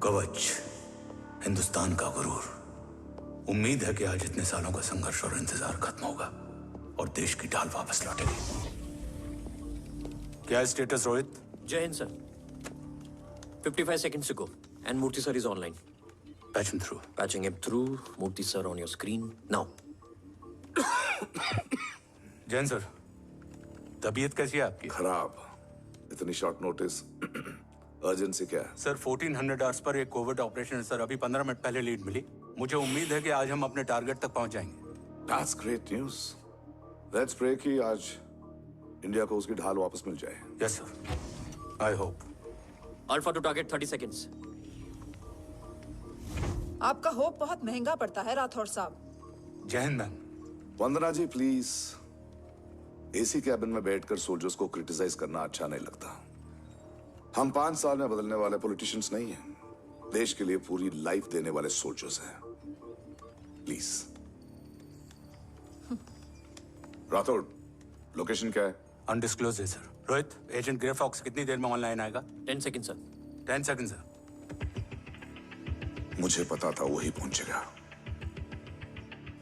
कवच, हिंदुस्तान का गुरूर। उम्मीद है कि आज इतने सालों का संघर्ष और इंतजार खत्म होगा और देश की ढाल वापस लौटेगी। क्या है स्टेटस रोहित? जय Hind sir. 55 seconds to go and Murthy sir is online. Patch him through. Patching him through. Murthy sir on your screen now. Jain sir, तबीयत कैसी है आपकी? खराब। इतनी शॉर्ट नोटिस। अर्जेंसी क्या है? सर 1400 आवर्स पर एक कोविड ऑपरेशन है सर। अभी 15 मिनट पहले लीड मिली। मुझे उम्मीद है कि आज हम अपने टारगेट तक पहुंच जाएंगे। That's great news. Let's pray कि आज इंडिया को उसकी ढाल वापस मिल जाए। Yes sir. I hope. Alpha to target 30 seconds. आपका होप बहुत महंगा पड़ता है राठौर साहब। जय हिंद ma'am. Vandana ji please, AC cabin में बैठकर सोल्जर्स को क्रिटिसाइज करना अच्छा नहीं लगता। हम 5 साल में बदलने वाले पॉलिटिशियंस नहीं हैं, देश के लिए पूरी लाइफ देने वाले सोल्जर्स हैं। प्लीज। राठौड़, लोकेशन क्या है? अनडिस्क्लोज है sir. Rohit, agent Grey Fox कितनी देर में ऑनलाइन आएगा? 10 seconds सर। 10 seconds sir. मुझे पता था वही पहुंचेगा।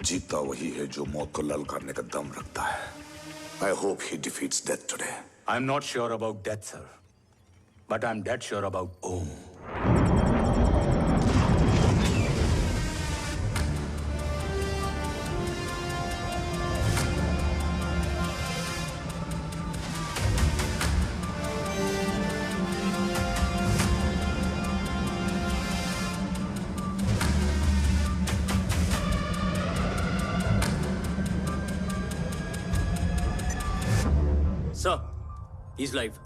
जीतता वही है जो मौत को ललकारने का दम रखता है। I hope he defeats death today. I'm not sure about death, sir. But I'm dead sure about Om. Sir, he's live.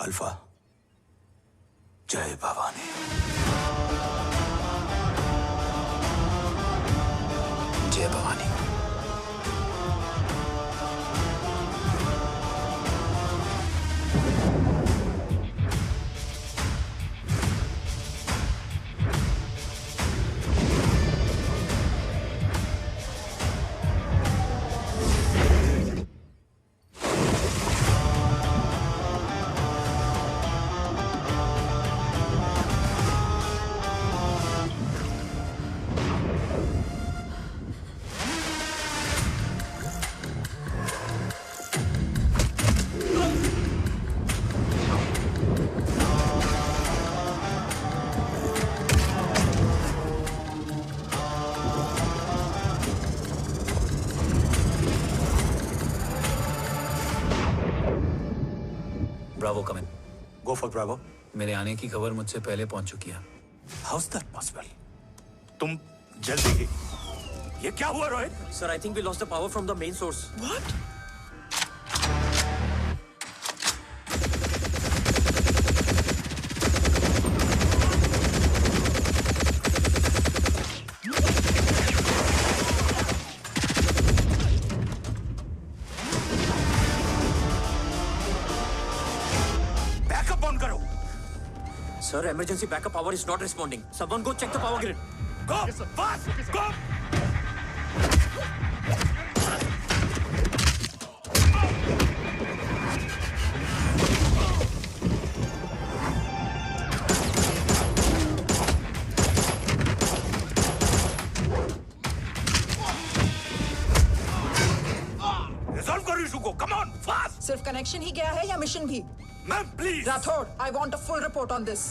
Alpha, जय भवानी। जय Bhavani. Bravo come in. Go for Bravo. मेरे आने की खबर मुझसे पहले पहुंच चुकी है। How's that possible? तुम जल्दी ही। ये क्या हुआ Rohit? Sir, I think we lost the power from the main source. What? Backup on करो। Sir, emergency backup power is not responding. Someone go check the power grid. Go! Fast! Go! Resolve करो issue को। Come on, fast! सिर्फ connection ही गया है या mission भी? Ma'am, please! Rathore, I want a full report on this.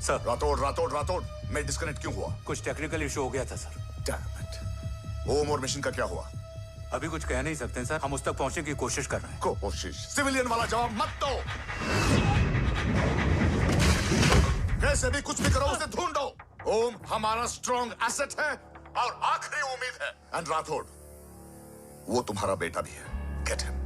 Sir, Rathore, मैं disconnect क्यों हुआ? कुछ टेक्निकल इशू हो गया था सर। Damn it. ओम और मिशन का क्या हुआ? अभी कुछ कह नहीं सकते सर, हम उस तक पहुंचने की कोशिश कर रहे हैं। कोशिश? सिविलियन वाला जवाब मत दो। कैसे भी कुछ भी करो, उसे ढूंढो। ओम हमारा स्ट्रॉन्ग एसेट है और आखिरी उम्मीद है। एंड राठौड़, वो तुम्हारा बेटा भी है। Get him.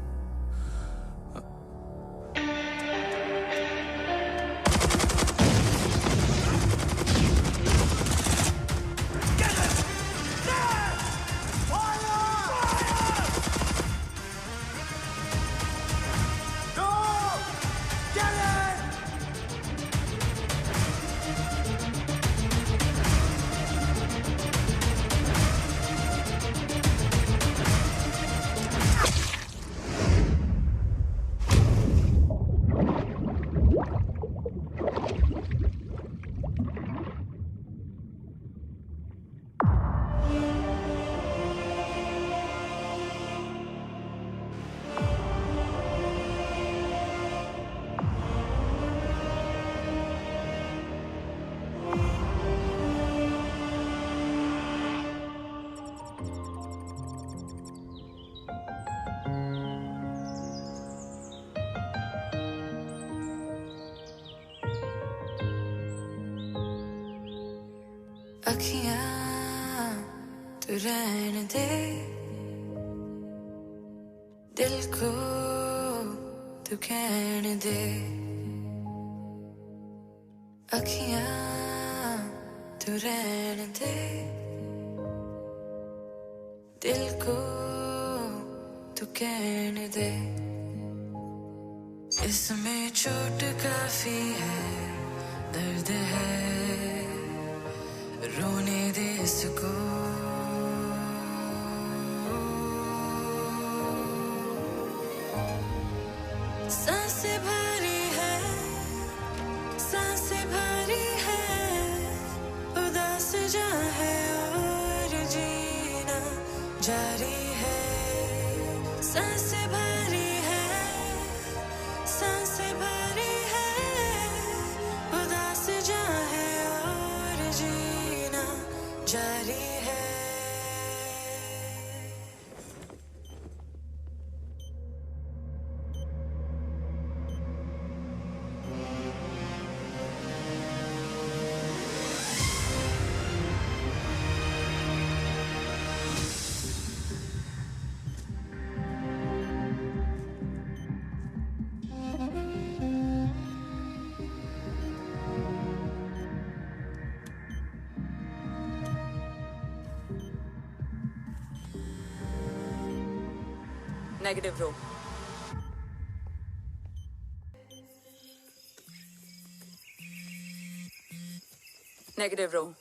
अखियाँ तू रहने दे, दिल को तू कहने दे। अखियाँ तू रहने दे, दिल को तू कहने दे। इसमें चोट काफी है, दर्द है, रोने दे इसको। सांसें भरी है, सांसें भरी है, उदास जहाँ है और जीना जारी है। सांसें भरी है, सांसें भरी है, उदास जहाँ है और जीना जारी है। Negative row. Negative row.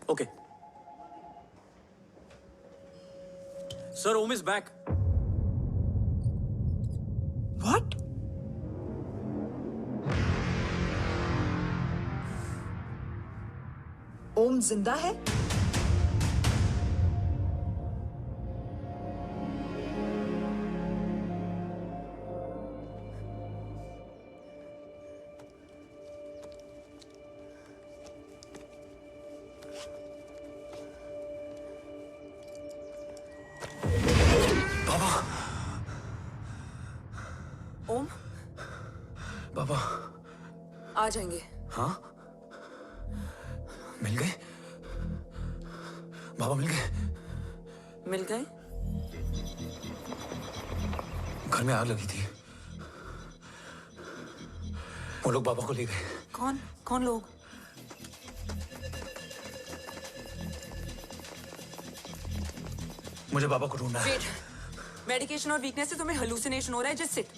Okay. Sir, Om is back. What? Om जिंदा है? ओम बाबा आ जाएंगे। हाँ मिल गए बाबा, मिल गए। मिल गए? घर में आग लगी थी, वो लोग बाबा को ले गए। कौन कौन लोग? मुझे बाबा को ढूंढना है। वेट, मेडिकेशन और वीकनेस से तुम्हें हेलुसिनेशन हो रहा है। Just sit.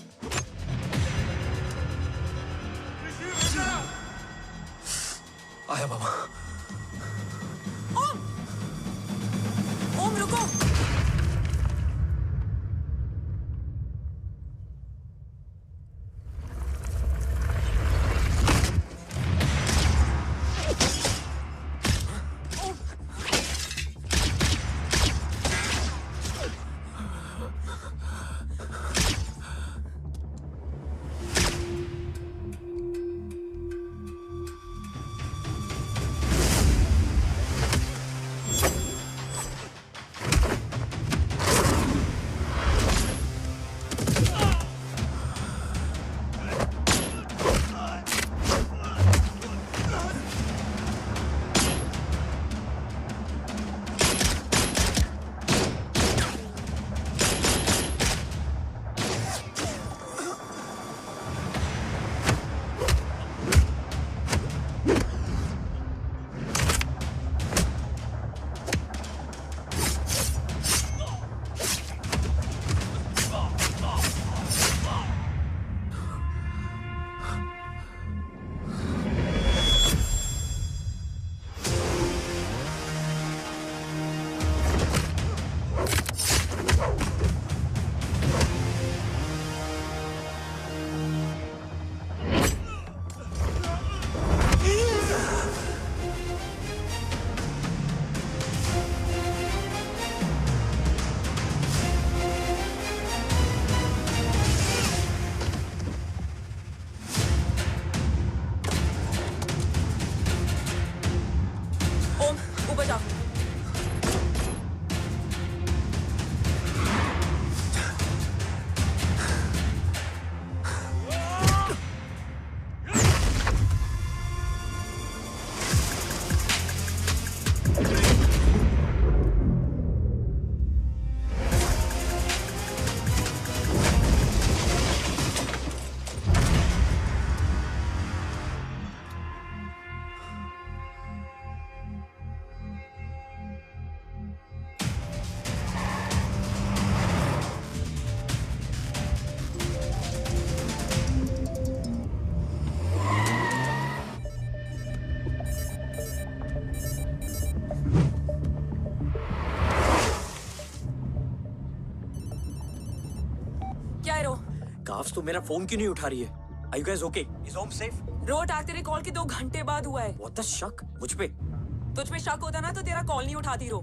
आया बाबा। ओम ओम रुको। काफ्स तो मेरा फोन क्यों नहीं उठा रही है? Are you guys okay? Is Om safe? रो अटैक तेरे कॉल के 2 घंटे बाद हुआ है। What the शक? मुझ पे? तुझ पे शक होता ना तो तेरा कॉल नहीं उठाती रो।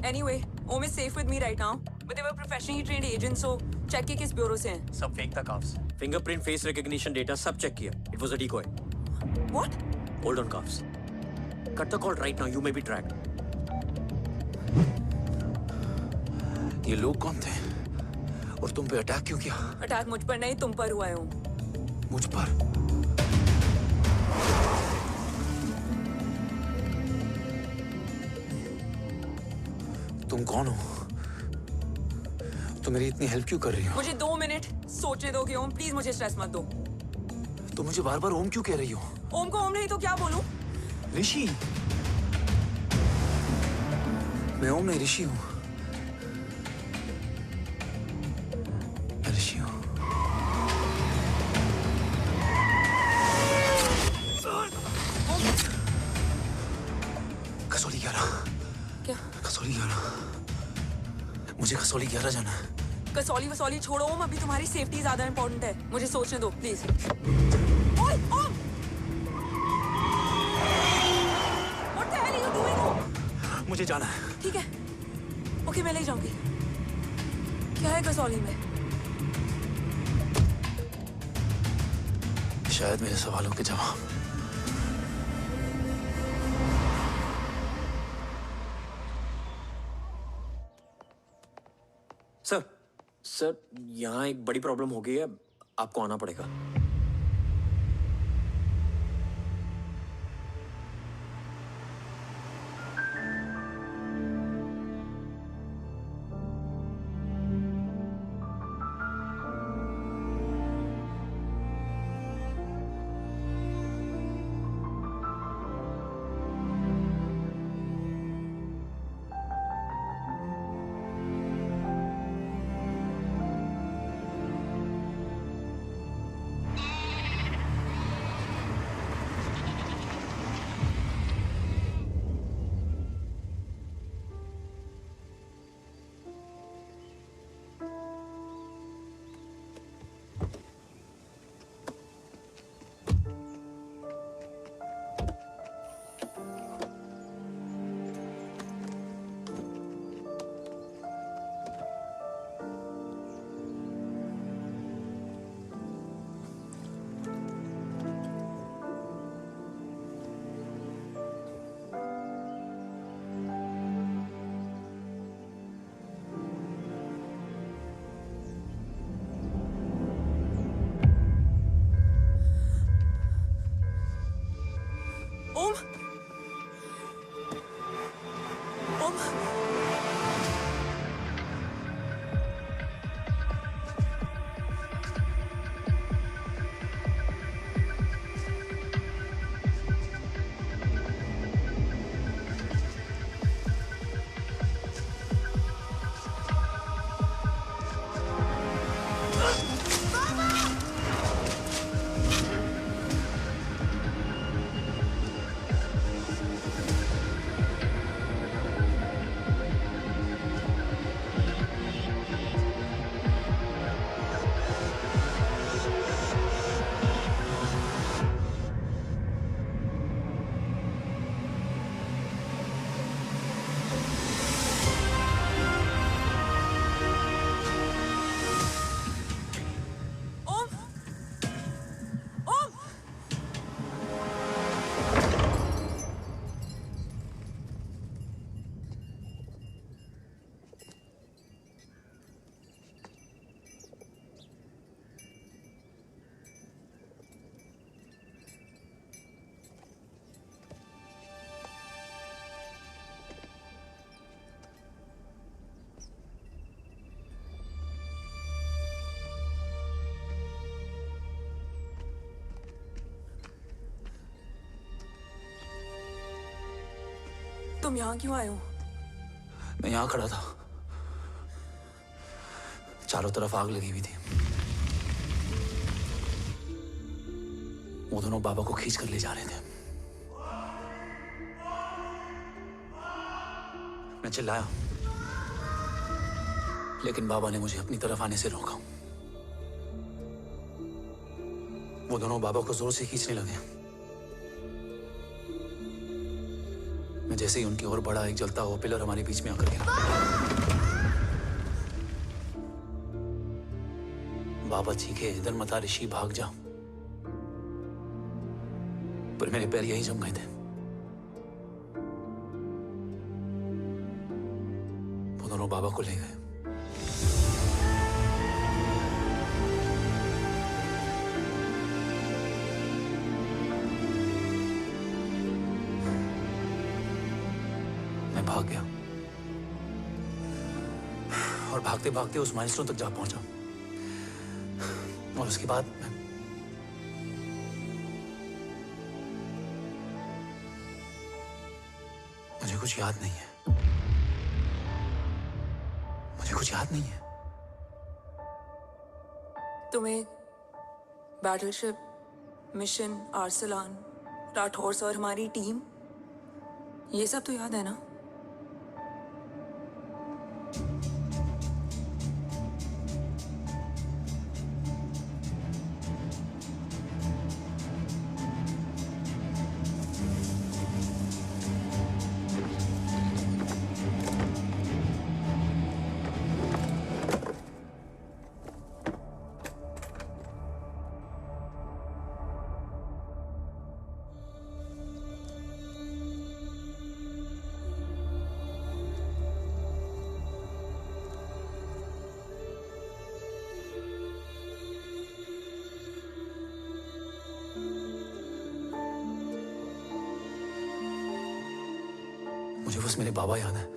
Anyway, Om is safe with me right now, but they were professionally trained agents, so check के किस ब्यूरो से हैं। सब फेक था carbs. Fingerprint, face recognition data सब चेक किया। It was a decoy. What? Hold on, carbs. Cut the call right now. You may be tracked. ये लोग कौन थे और तुम पे अटैक क्यों किया? अटैक मुझ पर नहीं, तुम पर हुआ है ओम। मुझ पर? तुम कौन हो? तुम मेरी इतनी हेल्प क्यों कर रही हो? मुझे 2 मिनट सोचने दोगे ओम? प्लीज मुझे स्ट्रेस मत दो। तुम मुझे बार बार ओम क्यों कह रही हो? ओम को ओम नहीं तो क्या बोलूं? ऋषि। मैं ओम नहीं, ऋषि हूं। मैं ऋषि हूं। कसौली 11। क्या? कसौली 11। मुझे कसौली 11 जाना है। कसौली वसौली छोड़ो ओम, अभी तुम्हारी सेफ्टी ज्यादा इंपॉर्टेंट है। मुझे सोचने दो प्लीज। ओए ओम! What the hell are you doing, ओम? मुझे जाना है। ठीक है, ओके मैं ले जाऊंगी। क्या है कसौली में? शायद मेरे सवालों के जवाब। सर यहाँ एक बड़ी प्रॉब्लम हो गई है, आपको आना पड़ेगा। ओम! ओम! तुम यहाँ क्यों आए हो? मैं यहाँ खड़ा था, चारों तरफ आग लगी हुई थी। वो दोनों बाबा को खींच कर ले जा रहे थे। मैं चिल्लाया, लेकिन बाबा ने मुझे अपनी तरफ आने से रोका। वो दोनों बाबा को जोर से खींचने लगे। मैं जैसे ही उनकी ओर बढ़ा, एक जलता हुआ पिलर हमारे बीच में आकर गिरा। बाबा चीखे, इधर मत आ ऋषि, भाग जा। पर मेरे पैर यहीं जम गए थे। वो दोनों बाबा को ले गए। मैं भाग गया और भागते भागते उस माइलस्टोन तक जा पहुंचा। और उसके बाद मुझे कुछ याद नहीं है। मुझे कुछ याद नहीं है। तुम्हें बैटलशिप, मिशन, आर्सलान, राठौर और हमारी टीम ये सब तो याद है ना? मुझे बस मेरे बाबा याद है।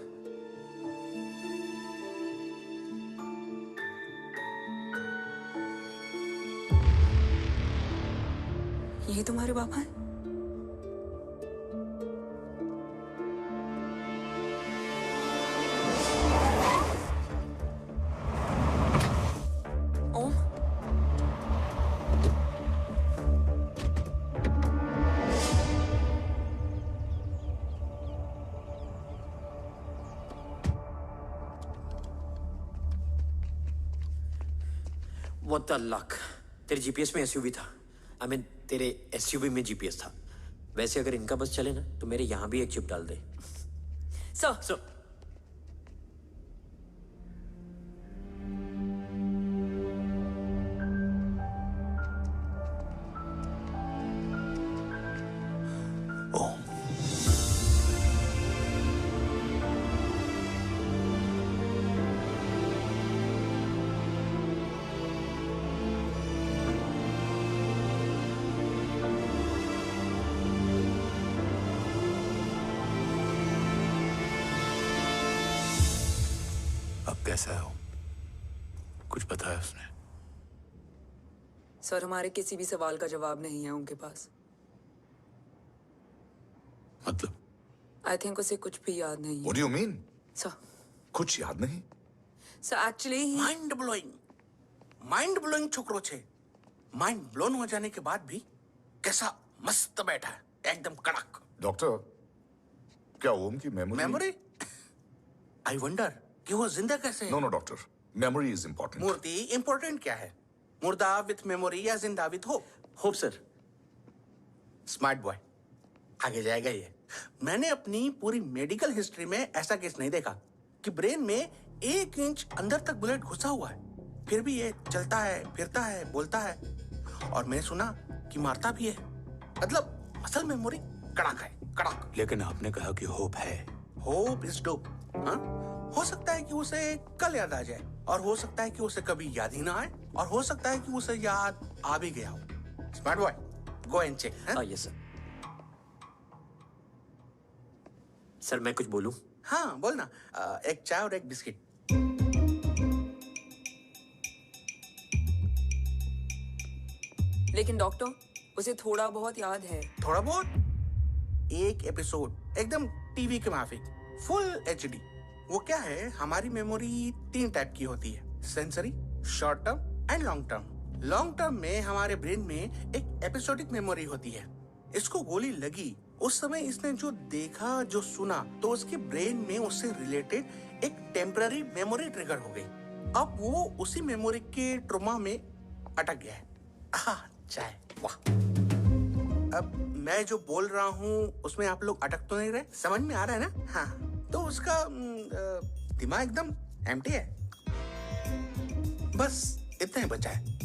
ये तुम्हारे पापा हैं? ओम, What the luck? तेरे जीपीएस में एसयूवी था। आई मीन तेरे एसयूवी में जीपीएस था। वैसे अगर इनका बस चले ना तो मेरे यहाँ भी एक चिप डाल दे। सर, सो ओम, अब कैसा है ओम? कुछ बताया उसने? सर हमारे किसी भी सवाल का जवाब नहीं है उनके पास। मतलब? आई थिंक उसे कुछ भी याद नहीं है। What do you mean? Sir, कुछ याद नहीं? सर एक्चुअली माइंड ब्लोइंग छोकरो छे। माइंड ब्लोन हो जाने के बाद भी कैसा मस्त बैठा है, एकदम कड़क। डॉक्टर, क्या ओम की मेमोरी आई वंडर कि वो जिंदा कैसे है। No no doctor, memory is important. मूर्ति इंपॉर्टेंट क्या है? मुर्दा विथ मेमोरी या जिंदा with hope? Hope sir. Smart boy, आगे जाएगा ये। मैंने अपनी पूरी मेडिकल हिस्ट्री में ऐसा केस नहीं देखा कि ब्रेन में 1 इंच अंदर तक बुलेट घुसा हुआ है, फिर भी ये चलता है, फिरता है, बोलता है, और मैंने सुना कि मारता भी है। मतलब असल मेमोरी कड़क है, कड़क। लेकिन आपने कहा कि होप है। Hope is dope. हाँ, हो सकता है कि उसे कल याद आ जाए, और हो सकता है कि उसे कभी याद ही ना आए, और हो सकता है कि उसे याद आ भी गया हो। Smart boy, go and check. Yes sir. Sir मैं कुछ बोलूं? हाँ बोलना। एक चाय और एक बिस्किट। लेकिन डॉक्टर उसे थोड़ा बहुत याद है। थोड़ा बहुत? एक एपिसोड एकदम टीवी के माफिक, फुल एचडी। वो क्या है, हमारी मेमोरी 3 टाइप की होती है, sensory, short term and long term. Long term में हमारे ब्रेन में एक एपिसोडिक मेमोरी होती है। इसको गोली लगी, उस समय इसने जो देखा, जो सुना, तो उसके ब्रेन में उससे रिलेटेड एक टेम्पररी मेमोरी ट्रिगर हो गई। अब वो उसी मेमोरी के ट्रॉमा में अटक गया है। चाय, वाह। अब मैं जो बोल रहा हूँ उसमें आप लोग अटक तो नहीं रहे? समझ में आ रहा है ना? हाँ, तो उसका दिमाग एकदम एम्प्टी है। बस इतना ही बचा है।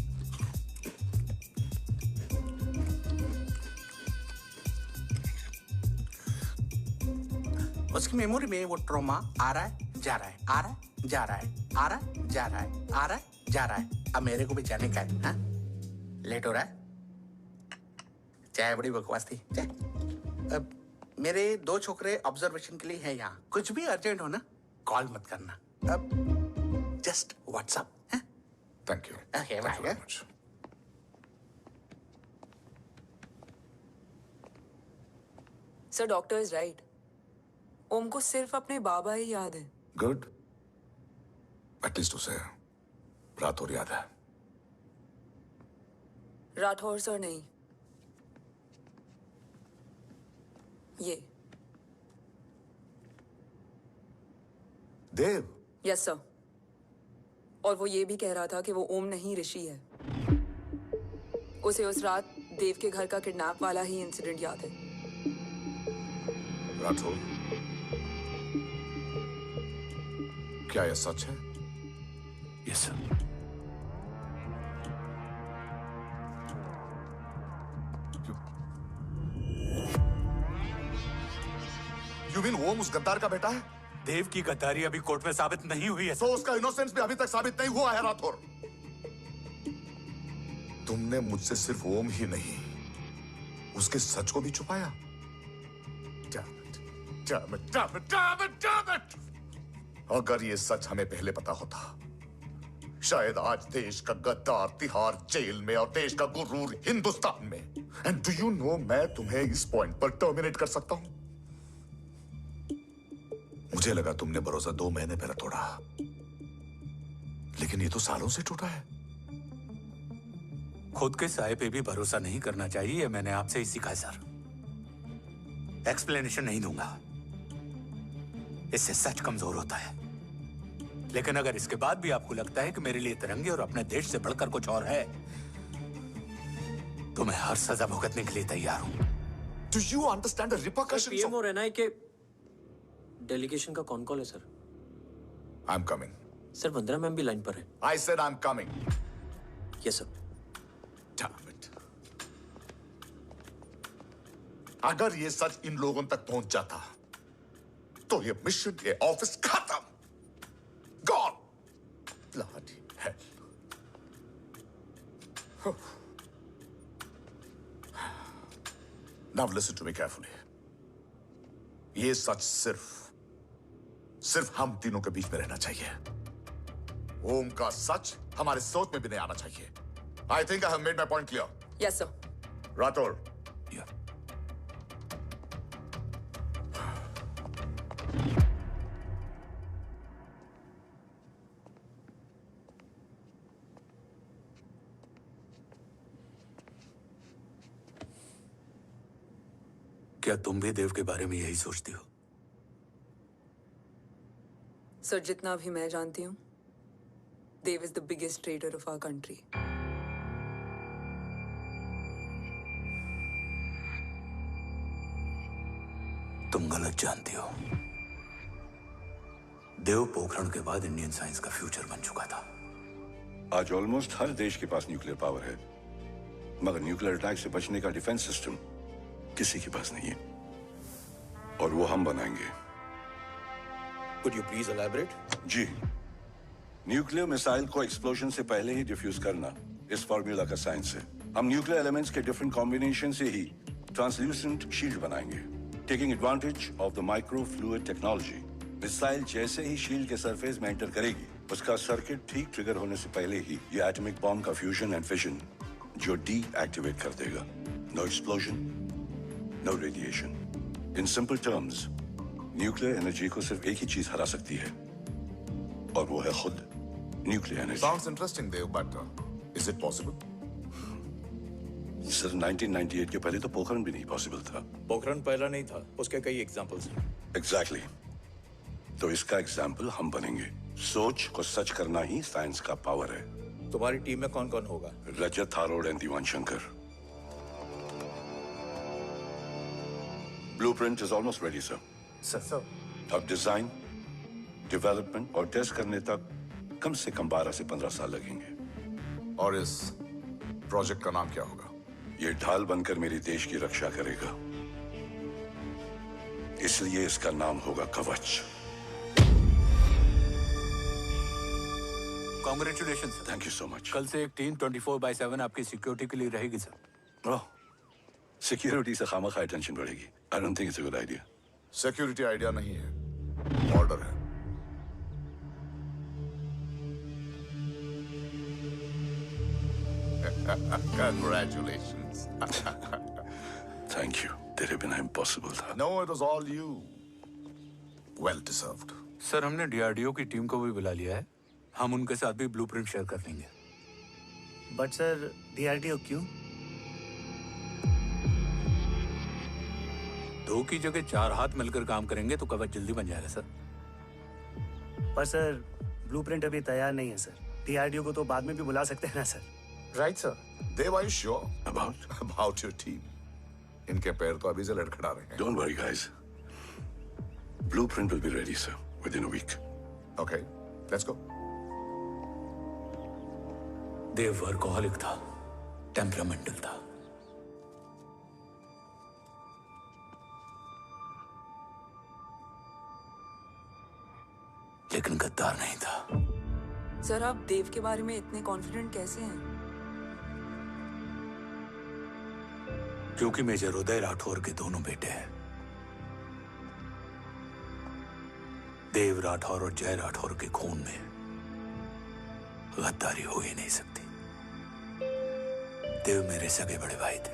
उसकी मेमोरी में वो ट्रॉमा आ रहा है, जा रहा है, आ रहा है, जा रहा है, आ रहा है, जा रहा है, आ रहा है, जा रहा है। अब मेरे को भी जाने का है। हाँ? लेट हो रहा है? चाय बड़ी बकवास थी। चाय। अब मेरे 2 छोकरे ऑब्जर्वेशन के लिए हैं यहाँ। कुछ भी अर्जेंट हो ना, कॉल मत करना। अब just WhatsApp. Thank you. Okay, thank you bye. Very much. Sir doctor is right. Om को सिर्फ अपने बाबा ही याद है। गुड, एटलीस्ट उसे रात और याद है। राठौर सर नहीं, ये देव? Yes sir. और वो ये भी कह रहा था कि वो ओम नहीं ऋषि है। उसे उस रात देव के घर का किडनैप वाला ही इंसिडेंट याद है। राठौर, क्या यह सच है? Yes sir. यू मीन ओम उस गद्दार का बेटा है? देव की गद्दारी अभी कोर्ट में साबित नहीं हुई है तो उसका इनोसेंस भी अभी तक साबित नहीं हुआ है राठौर। तुमने मुझसे सिर्फ ओम ही नहीं, उसके सच को भी छुपाया। Damn it! अगर ये सच हमें पहले पता होता, शायद आज देश का गद्दार तिहाड़ जेल में और देश का गुरूर हिंदुस्तान में। एंड डू यू नो, मैं तुम्हें इस पॉइंट पर टर्मिनेट कर सकता हूं। मुझे लगा तुमने भरोसा 2 महीने पहले तोड़ा, लेकिन ये तो सालों से टूटा है। खुद के साए पे भी भरोसा नहीं करना चाहिए, मैंने आपसे ही सीखा है सर। एक्सप्लेनेशन नहीं दूंगा, इससे सच कमजोर होता है। लेकिन अगर इसके बाद भी आपको लगता है कि मेरे लिए तिरंगे और अपने देश से बढ़कर कुछ और है, तो मैं हर सजा भुगतने के लिए तैयार हूं। Do you understand the repercussions PM of... और एनआई के डेलीगेशन का कौन कॉल है sir? I'm coming. Sir Vandana ma'am भी लाइन पर है। I said I'm coming. Yes sir. Damn it. अगर ये सच इन लोगों तक पहुंच जाता, तो ये मिशन, ये ऑफिस खत्म। Gone. Bloody hell. Now listen to me carefully. ये सच सिर्फ हम तीनों के बीच में रहना चाहिए। ओम का सच हमारे सोच में भी नहीं आना चाहिए। I think I have made my point clear. Yes sir. Rathore, Yeah. क्या तुम भी देव के बारे में यही सोचती हो? सर जितना भी मैं जानती हूँ, Dev is the biggest trader of our country. तुम गलत जानती हो। देव पोखरण के बाद इंडियन साइंस का फ्यूचर बन चुका था। आज ऑलमोस्ट हर देश के पास न्यूक्लियर पावर है, मगर न्यूक्लियर अटैक से बचने का डिफेंस सिस्टम किसी के पास नहीं है, और वो हम बनाएंगे। Could you please elaborate? जी, न्यूक्लियर मिसाइल को एक्सप्लोजन से पहले ही डिफ्यूज करना इस फॉर्मूला का साइंस है। हम न्यूक्लियर एलिमेंट्स के डिफरेंट कॉम्बिनेशन से ही ट्रांसल्यूसेंट शील्ड बनाएंगे, taking advantage of the micro fluid technology. Missile जैसे ही शील्ड के सरफेस में एंटर करेगी, उसका सर्किट ठीक ट्रिगर होने से पहले ही ये एटॉमिक बॉम्ब का फ्यूजन एंड फिशन जो डीएक्टिवेट कर देगा। No explosion, no radiation. In simple terms, nuclear energy को सिर्फ एक ही चीज हरा सकती है, और वो है खुद nuclear energy. Sounds interesting, Dev, but is it possible? Sir 1998 के पहले तो पोखरण भी नहीं पॉसिबल था। पोखरण पहला नहीं था, उसके कई एग्जांपल्स हैं। एग्जैक्टली। तो इसका एग्जाम्पल हम बनेंगे। सोच को सच करना ही साइंस का पावर है। तुम्हारी टीम में कौन कौन होगा? Rajat Tharod and Deewan Shankar. Blueprint is almost ready sir. Sir, अब डिजाइन, डेवलपमेंट और टेस्ट करने तक कम से कम 12 से 15 साल लगेंगे। और इस प्रोजेक्ट का नाम क्या होगा? ये ढाल बनकर मेरे देश की रक्षा करेगा, इसलिए इसका नाम होगा कवच। Congratulation sir. Thank you so much. कल से एक टीम 24/7 आपकी सिक्योरिटी के लिए रहेगी सर। ओह, सिक्योरिटी से खामखा टेंशन बढ़ेगी। I don't think it's a good idea. Security idea नहीं है, ऑर्डर है। Congratulations. Thank you. तेरे बिना इम्पॉसिबल था। No, it was all you. Well deserved. Sir हमने डीआरडीओ की टीम को भी बुला लिया है, हम उनके साथ भी ब्लूप्रिंट शेयर कर लेंगे। बट सर डीआरडीओ क्यों? 2 की जगह 4 हाथ मिलकर काम करेंगे तो कवच जल्दी बन जाएगा सर। पर सर ब्लूप्रिंट अभी तैयार नहीं है सर। डीआरडीओ को तो बाद में भी बुला सकते हैं ना sir. Right sir. Dev, are you sure about your team? इनके पैर तो अभी से लड़खड़ा रहे हैं। Don't worry, guys. Blueprint will be ready, sir, within a week. Okay, let's go. Dev workaholic था, टेम्परामेंटल था। लेकिन गद्दार नहीं था। सर आप देव के बारे में इतने कॉन्फिडेंट कैसे हैं? क्योंकि मेजर उदय राठौर के दोनों बेटे हैं। देव राठौर और जय राठौर के खून में गद्दारी हो ही नहीं सकती। देव मेरे सगे बड़े भाई थे।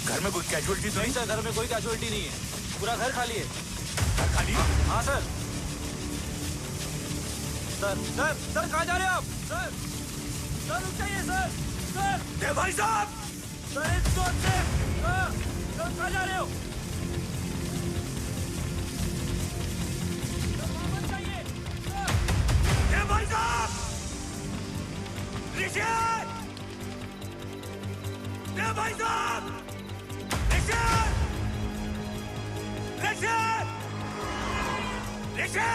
घर में कोई कैजुअलिटी तो नहीं? सर घर में कोई कैजुअलिटी नहीं है, पूरा घर खाली है। घर खाली? हाँ सर। सर सर सर कहाँ जा रहे हैं आप? सर सर रुक जाइए सर। सर देव भाई साहब! सर इस जोर से सर कहाँ जा रहे हो? सर वापस जाइए सर। देव भाई साहब! ऋषि! देव भाई साहब! ऋषि! ऋषि! ऋषि!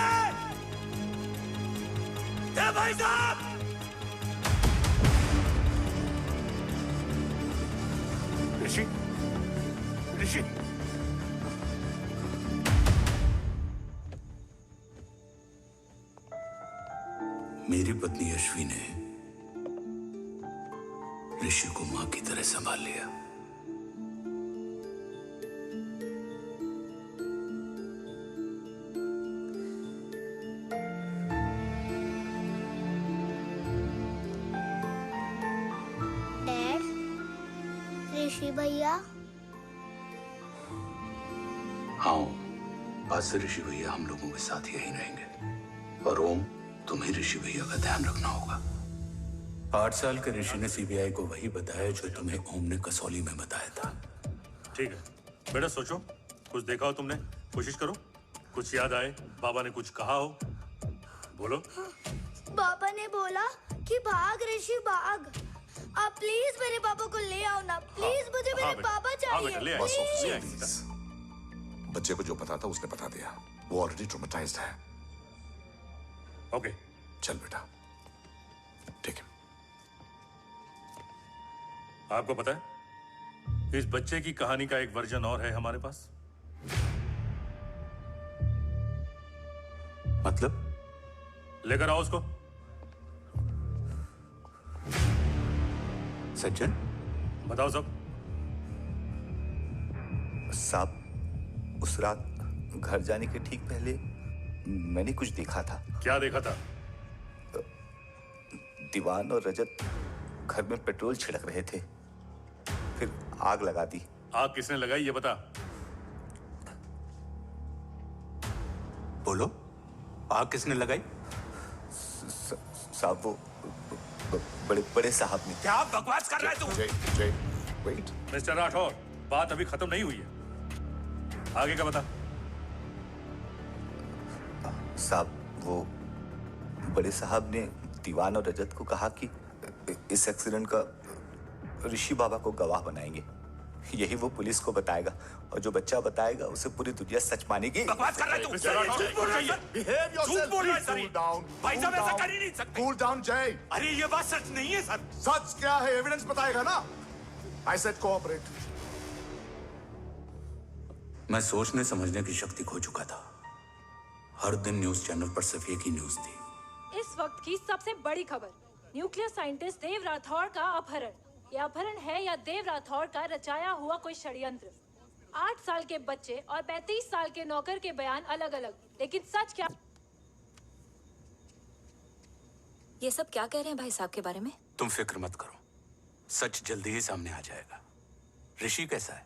देव भाई साहब! ऋषि! ऋषि! मेरी पत्नी अश्वी ने ऋषि को मां की तरह संभाल लिया। डैड, ऋषि भैया। हाँ, आज से ऋषि भैया हम लोगों के साथ यहीं रहेंगे। और ओम, तुम्हें ऋषि भैया का ध्यान रखना होगा। 8 साल के ऋषि ने सीबीआई को वही बताया जो तुम्हें ओम ने कसौली में बताया था। ठीक है बेटा, सोचो, कुछ देखा हो तुमने, कोशिश करो, कुछ याद आए, बाबा ने कुछ कहा हो, बोलो। पापा ने बोला कि भाग ऋषि भाग। आप प्लीज मेरे पापा को ले आओ ना, प्लीज। मुझे मेरे पापा चाहिए। प्लीज। बच्चे को जो पता था उसने बता दिया। वो ऑलरेडी ट्रॉमेटाइज्ड है। ओके चल बेटा, ठीक है। आपको पता है इस बच्चे की कहानी का एक वर्जन और है हमारे पास। मतलब? लेकर आओ उसको। सज्जन, बताओ सब। साहब, उस रात घर जाने के ठीक पहले मैंने कुछ देखा था। क्या देखा था? दीवान और रजत घर में पेट्रोल छिड़क रहे थे, फिर आग लगा दी। आग किसने लगाई ये बता। बोलो, आग किसने लगाई? साहब, वो बड़े बड़े साहब ने। क्या आप बकवास कर रहे हो? जय, वेट। मिस्टर राठौर, बात अभी खत्म नहीं हुई है, आगे का बता। साहब, वो बड़े साहब ने दीवान और रजत को कहा कि इस एक्सीडेंट का ऋषि बाबा को गवाह बनाएंगे। यही वो पुलिस को बताएगा और जो बच्चा बताएगा उसे पूरी दुनिया सच मानेगी। बकवास कर रहे हो? झूठ बोल रहे हो? झूठ बोल रहे हैं सर। भाई साहब ऐसा कर ही नहीं सकते। कूल डाउन जय। अरे ये बात सच नहीं है सर। सच क्या है? एविडेंस बताएगा ना। I said cooperate. मैं सोचने समझने की शक्ति खो चुका था। हर दिन न्यूज चैनल पर सिर्फ एक ही न्यूज थी। इस वक्त की सबसे बड़ी खबर, न्यूक्लियर साइंटिस्ट देव राठौर का अपहरण। यह अपहरण है या देव राठौर का रचाया हुआ कोई षड्यंत्र। 8 साल के बच्चे और 35 साल के नौकर के बयान अलग अलग, लेकिन सच क्या? ये सब क्या कह रहे हैं भाई साहब के बारे में? तुम फिक्र मत करो, सच जल्दी ही सामने आ जाएगा। ऋषि कैसा है?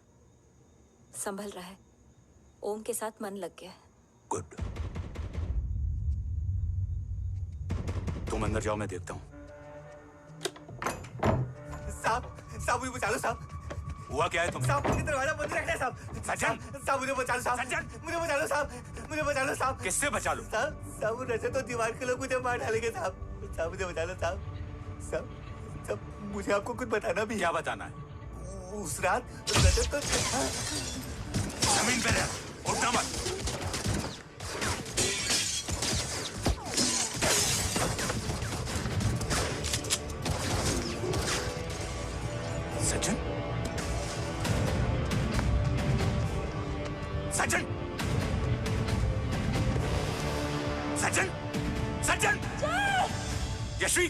संभल रहा है, ओम के साथ मन लग गया है। गुड। तुम अंदर जाओ, मैं देखता हूँ। साहब मुझे बचा लो साहब। हुआ क्या है तुम? साहब मुझे दरवाजा बंद रखना है साहब। सज्जन, साहब मुझे बचा लो साहब। सज्जन मुझे बचा लो साहब, मुझे बचा लो साहब। किससे बचा लो? साहब वो रजत तो दीवार के लोग मुझे मार डालेंगे साहब। साहब मुझे बचा लो साहब। साहब मुझे आपको कुछ बताना भी है। क्या बताना है? उस रात रजत तो जमीन पे रह, उठना मत। सज्जन, सज्जन, सज्जन, सज्जन, यशवी,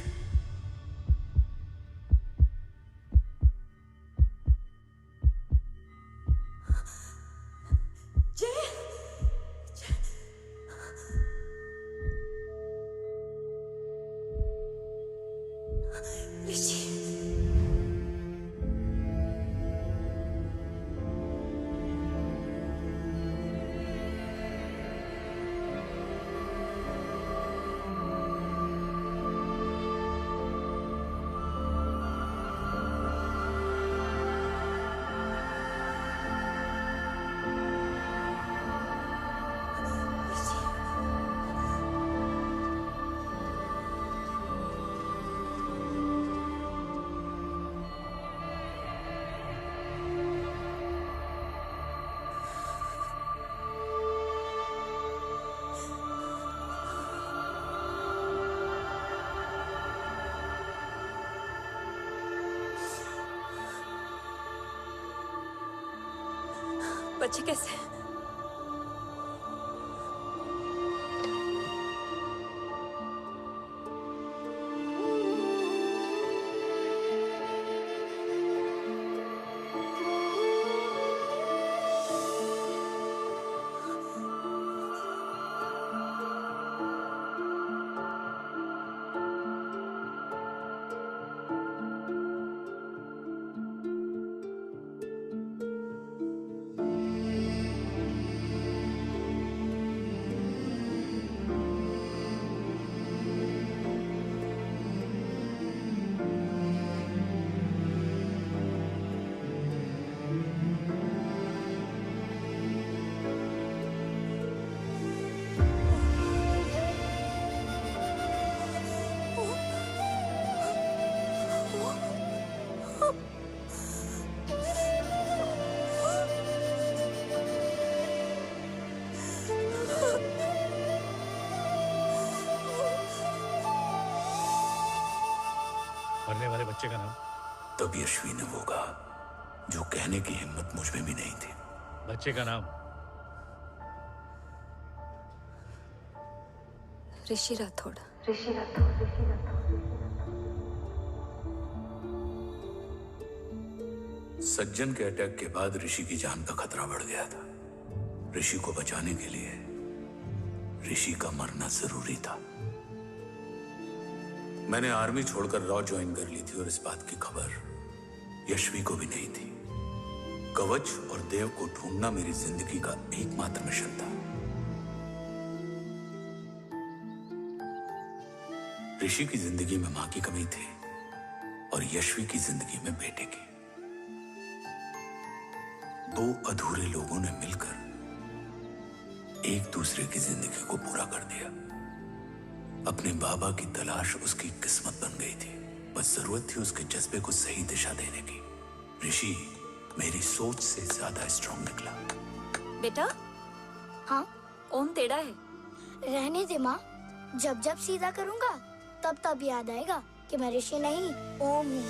बच्चे कैसे हैं? मरने वाले बच्चे का नाम? तब यशवी ने वो कहा जो कहने की हिम्मत मुझ में भी नहीं थी। बच्चे का नाम? ऋषि राठौड़। सज्जन के अटैक के बाद ऋषि की जान का खतरा बढ़ गया था। ऋषि को बचाने के लिए ऋषि का मरना जरूरी था। मैंने आर्मी छोड़कर रॉ ज्वाइन कर ली थी और इस बात की खबर यशवी को भी नहीं थी। कवच और देव को ढूंढना मेरी जिंदगी का एकमात्र मिशन था। ऋषि की जिंदगी में मां की कमी थी और यशवी की जिंदगी में बेटे की। दो अधूरे लोगों ने मिलकर एक दूसरे की जिंदगी को पूरा कर दिया। अपने बाबा की तलाश उसकी किस्मत बन गई थी। बस जरूरत थी उसके जज्बे को सही दिशा देने की। ऋषि मेरी सोच से ज्यादा स्ट्रांग निकला। बेटा, हाँ ओम टेढ़ा है। रहने दे माँ, जब जब सीधा करूँगा तब तब याद आएगा कि मैं ऋषि नहीं ओम हूँ।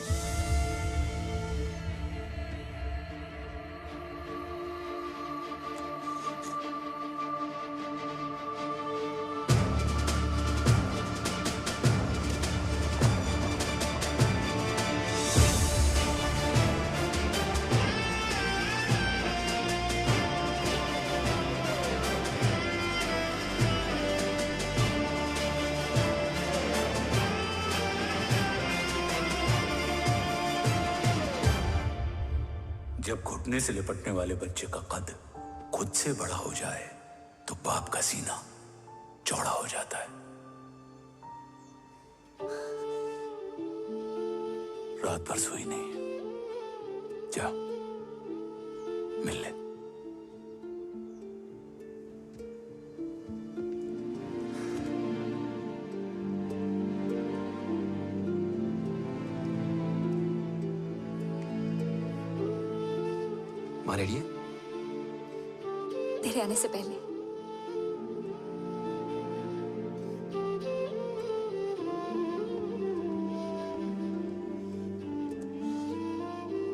जब घुटने से लिपटने वाले बच्चे का कद खुद से बड़ा हो जाए तो बाप का सीना चौड़ा हो जाता है। रात भर सोई नहीं। जा मिल ले। माँ रेडी है? तेरे आने से पहले।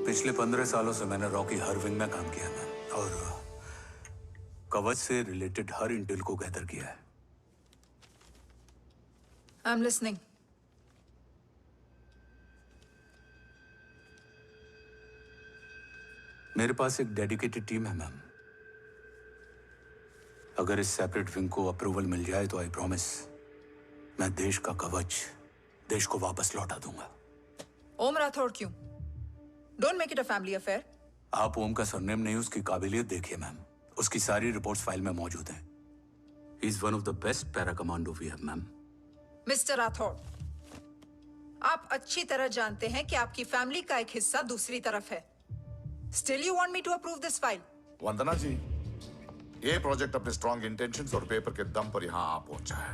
पिछले 15 सालों से मैंने रॉकी हर विंग में काम किया है और कवच से रिलेटेड हर इंटेल को गैदर किया है। I am listening. मेरे पास एक डेडिकेटेड टीम है मैम। अगर इस सेपरेट विंग को अप्रूवल मिल जाए तो आई प्रॉमिस मैं देश का कवच देश को वापस लौटा दूंगा। ओम राठौड़ क्यों? Don't make it a family affair. आप ओम का सरनेम नहीं, उसकी काबिलियत देखिए मैम। उसकी सारी रिपोर्ट्स फाइल में मौजूद हैं। He is one of the best para commando we have ma'am. Mister Rathod, आप अच्छी तरह जानते हैं कि आपकी फैमिली का एक हिस्सा दूसरी तरफ है। Still you want me to approve this file? वंदना जी, ये प्रोजेक्ट अपने स्ट्रॉन्ग इंटेंशंस और पेपर के दम पर यहाँ आ पहुंचा है।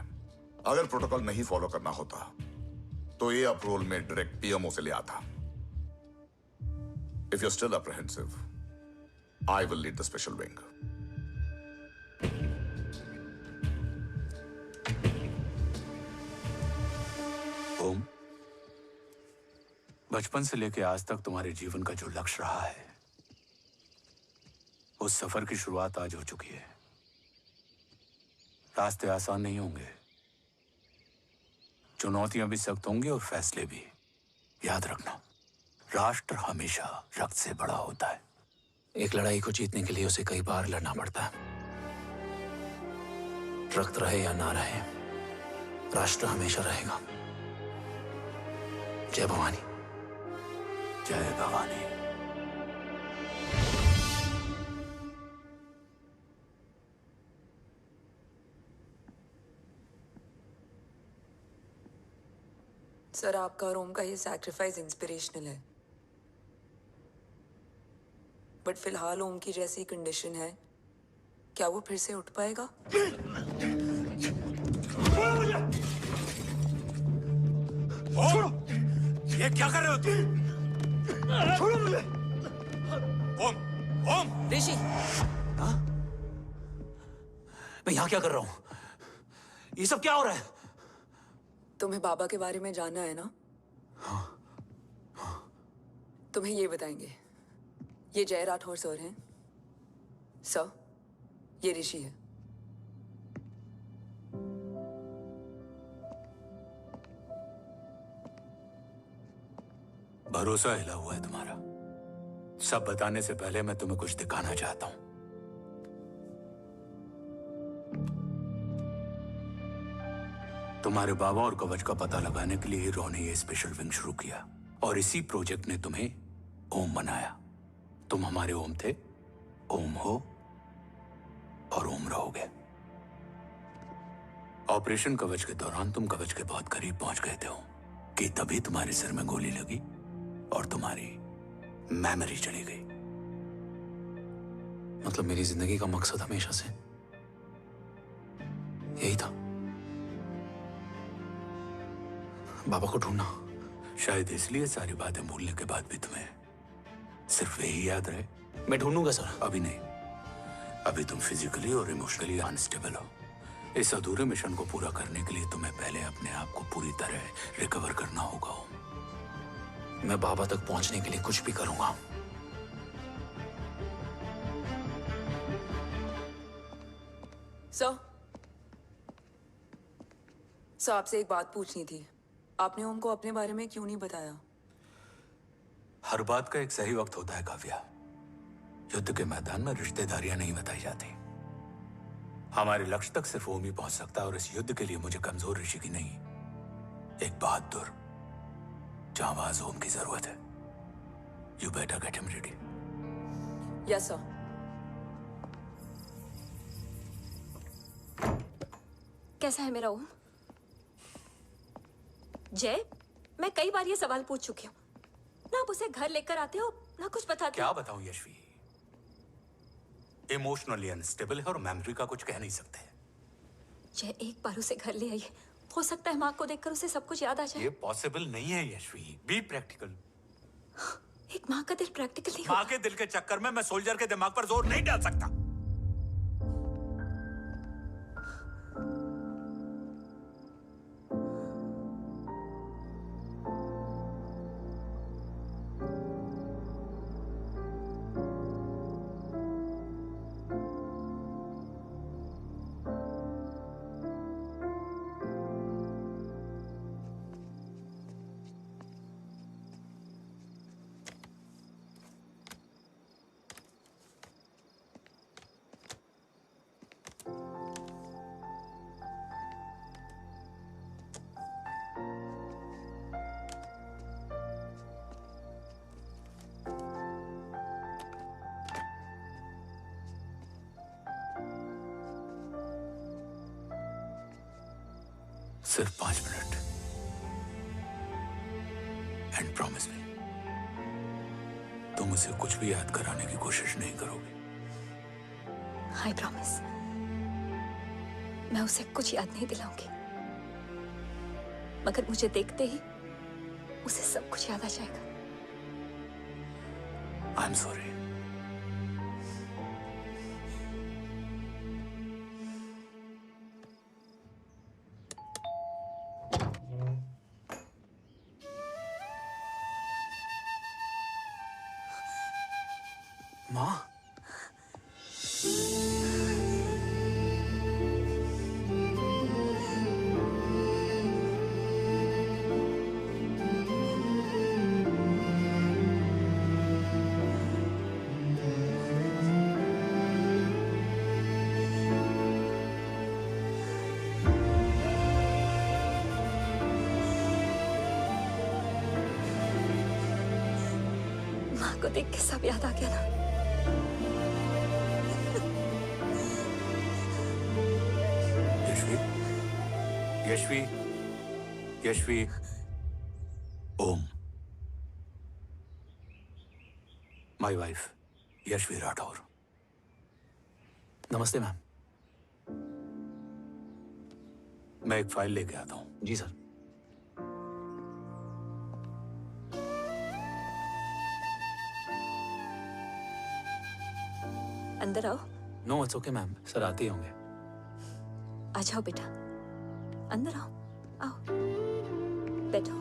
अगर प्रोटोकॉल नहीं फॉलो करना होता तो ये अप्रूवल में डायरेक्ट पीएमओ से ले आता। If you're still apprehensive, I will lead the special wing. ओम, बचपन से लेके आज तक तुम्हारे जीवन का जो लक्ष्य रहा है, उस सफर की शुरुआत आज हो चुकी है। रास्ते आसान नहीं होंगे, चुनौतियां भी सख्त होंगी और फैसले भी। याद रखना, राष्ट्र हमेशा रक्त से बड़ा होता है। एक लड़ाई को जीतने के लिए उसे कई बार लड़ना पड़ता है। रक्त रहे या ना रहे, राष्ट्र हमेशा रहेगा। जय भवानी। जय भवानी। सर, आपका और ओम का ये सैक्रिफाइस इंस्पिरेशनल है, बट फिलहाल ओम की जैसी कंडीशन है, क्या वो फिर से उठ पाएगा? ओम, ये क्या कर रहे हो तुम? छोड़ो मुझे। ओम, ओम। ऋषि, हाँ? मैं यहाँ क्या कर रहा हूँ? ये सब क्या हो रहा है? तुम्हें बाबा के बारे में जानना है ना? तुम्हें ये बताएंगे। ये जय राठौर सर हैं। सर, ये ऋषि है। भरोसा हिला हुआ है तुम्हारा। सब बताने से पहले मैं तुम्हें कुछ दिखाना चाहता हूं। तुम्हारे बाबा और कवच का पता लगाने के लिए हीरो ने ये स्पेशल विंग शुरू किया और इसी प्रोजेक्ट ने तुम्हें ओम बनाया। तुम हमारे ओम थे, ओम हो और ओम रहोगे। ऑपरेशन कवच के दौरान तुम कवच के बहुत करीब पहुंच गए थे कि तभी तुम्हारे सिर में गोली लगी और तुम्हारी मेमोरी चली गई। मतलब मेरी जिंदगी का मकसद हमेशा से यही था, बाबा को ढूंढना। शायद इसलिए सारी बातें भूलने के बाद भी तुम्हें सिर्फ यही याद रहे। मैं ढूंढूंगा सर। अभी नहीं, अभी तुम फिजिकली और इमोशनली अनस्टेबल हो। इस अधूरे मिशन को पूरा करने के लिए तुम्हें पहले अपने आप को पूरी तरह रिकवर करना होगा। मैं बाबा तक पहुंचने के लिए कुछ भी करूंगा। सर, आपसे एक बात पूछनी थी। आपने ओम को अपने बारे में क्यों नहीं बताया? हर बात का एक सही वक्त होता है काव्या। युद्ध के मैदान में रिश्तेदारियां नहीं बताई जाती। हमारे लक्ष्य तक सिर्फ ओम ही पहुंच सकता है और इस युद्ध के लिए मुझे कमजोर ऋषि की नहीं, एक बहादुर जांबाज ओम की जरूरत है। You better get him ready. Yes sir. कैसा है मेरा ओम? जय, मैं कई बार ये सवाल पूछ चुकी हूँ, ना आप उसे घर लेकर आते हो ना कुछ बताते क्या हो। बताऊं यशवी, इमोशनली अनस्टेबल है और मेमोरी का कुछ कह नहीं सकते। जय एक बार उसे घर ले आइए, हो सकता है माँ को देखकर उसे सब कुछ याद आ जाए। ये पॉसिबल नहीं है यशवी, बी प्रैक्टिकल। एक माँ का दिल प्रैक्टिकल नहीं माँ के दिल के चक्कर में मैं सोल्जर के दिमाग पर जोर नहीं डाल सकता। सिर्फ 5 मिनट एंड प्रॉमिस मी, तुम उसे कुछ भी याद कराने की कोशिश नहीं करोगे। आई प्रॉमिस, मैं उसे कुछ याद नहीं दिलाऊंगी, मगर मुझे देखते ही उसे सब कुछ याद आ जाएगा। I am sorry. माँ, माँ को देख के सब याद आ गया ना। Yashvi, Yashvi, Om, my wife Yashvi Rathore. नमस्ते मैम। मैं एक फाइल लेके आता हूँ। जी सर। अंदर आओ। No it's okay ma'am, sir आते ही होंगे। आ जाओ बेटा, अंदर आओ, आओ बैठो।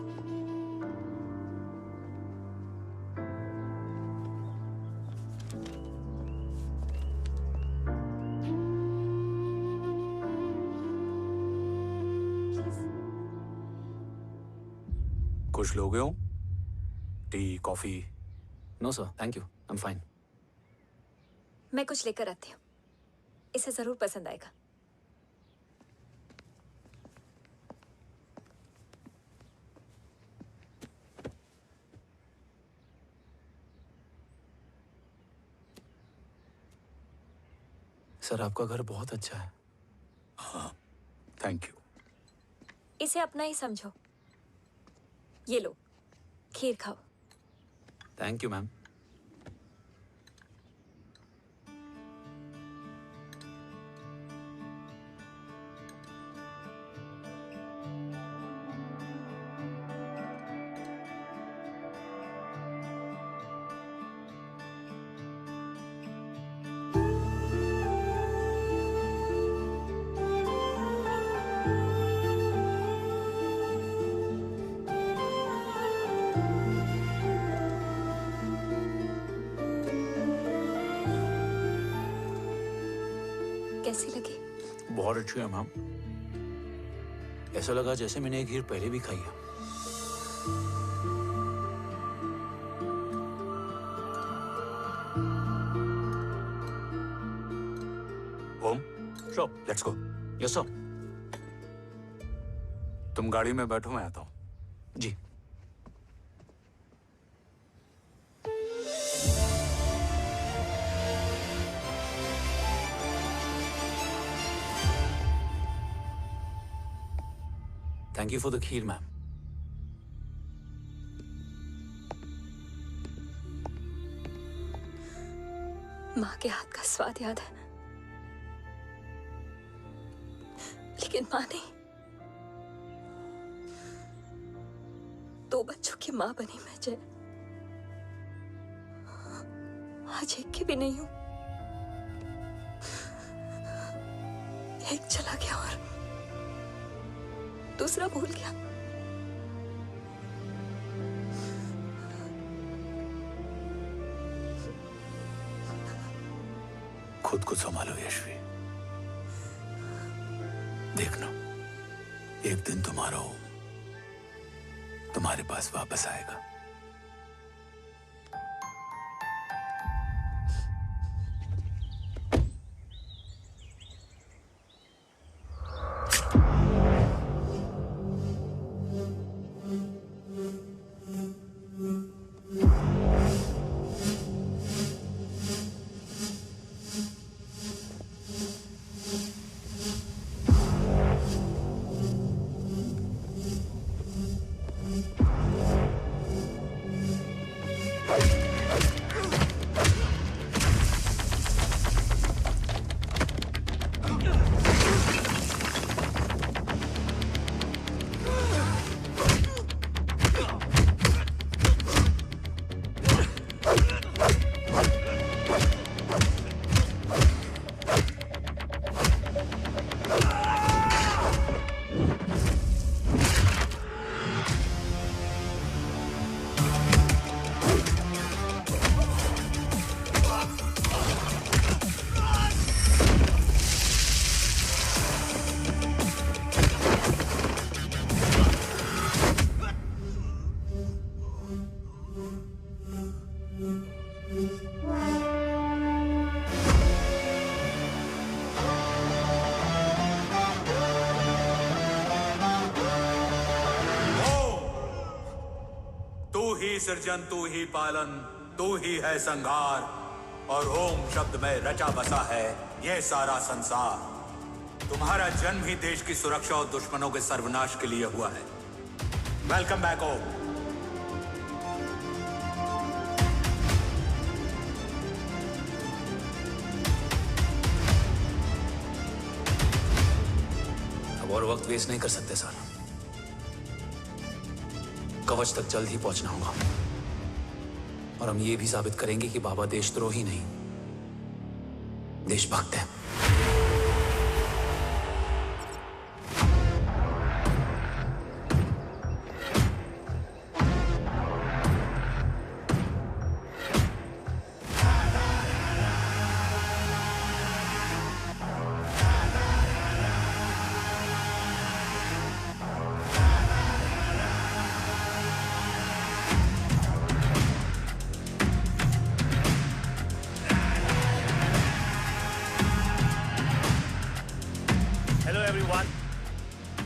कुछ लोगे हो? Tea, coffee? No sir, thank you, I am fine. मैं कुछ लेकर आती हूँ, इसे जरूर पसंद आएगा। सर आपका घर बहुत अच्छा है। हाँ, थैंक यू। इसे अपना ही समझो। ये लो, खीर खाओ। Thank you ma'am. कैसी लगी? बहुत अच्छी है मैम। ऐसा लगा जैसे मैंने एक खीर पहले भी खाई है। Om, sure, let's go. Yes sir. तुम गाड़ी में बैठो, मैं आता हूँ। जी। Thank you for the kheer, ma'am. माँ के हाथ का स्वाद याद है, लेकिन माँ नहीं। 2 बच्चों की माँ बनी मैं जय। आज एक की भी नहीं हूं। एक चला गया और दूसरा भूल गया। खुद को संभालो यशवी। देखना, एक दिन तुम्हारा हो तुम्हारे पास वापस आएगा। सृजन तू ही पालन, तू ही है संहार, और ओम शब्द में रचा बसा है ये सारा संसार। तुम्हारा जन्म ही देश की सुरक्षा और दुश्मनों के सर्वनाश के लिए हुआ है। वेलकम बैक ओम। अब और वक्त वेस्ट नहीं कर सकते सर। कवच तक जल्द ही पहुंचना होगा और हम ये भी साबित करेंगे कि बाबा देशद्रोही नहीं, देशभक्त है।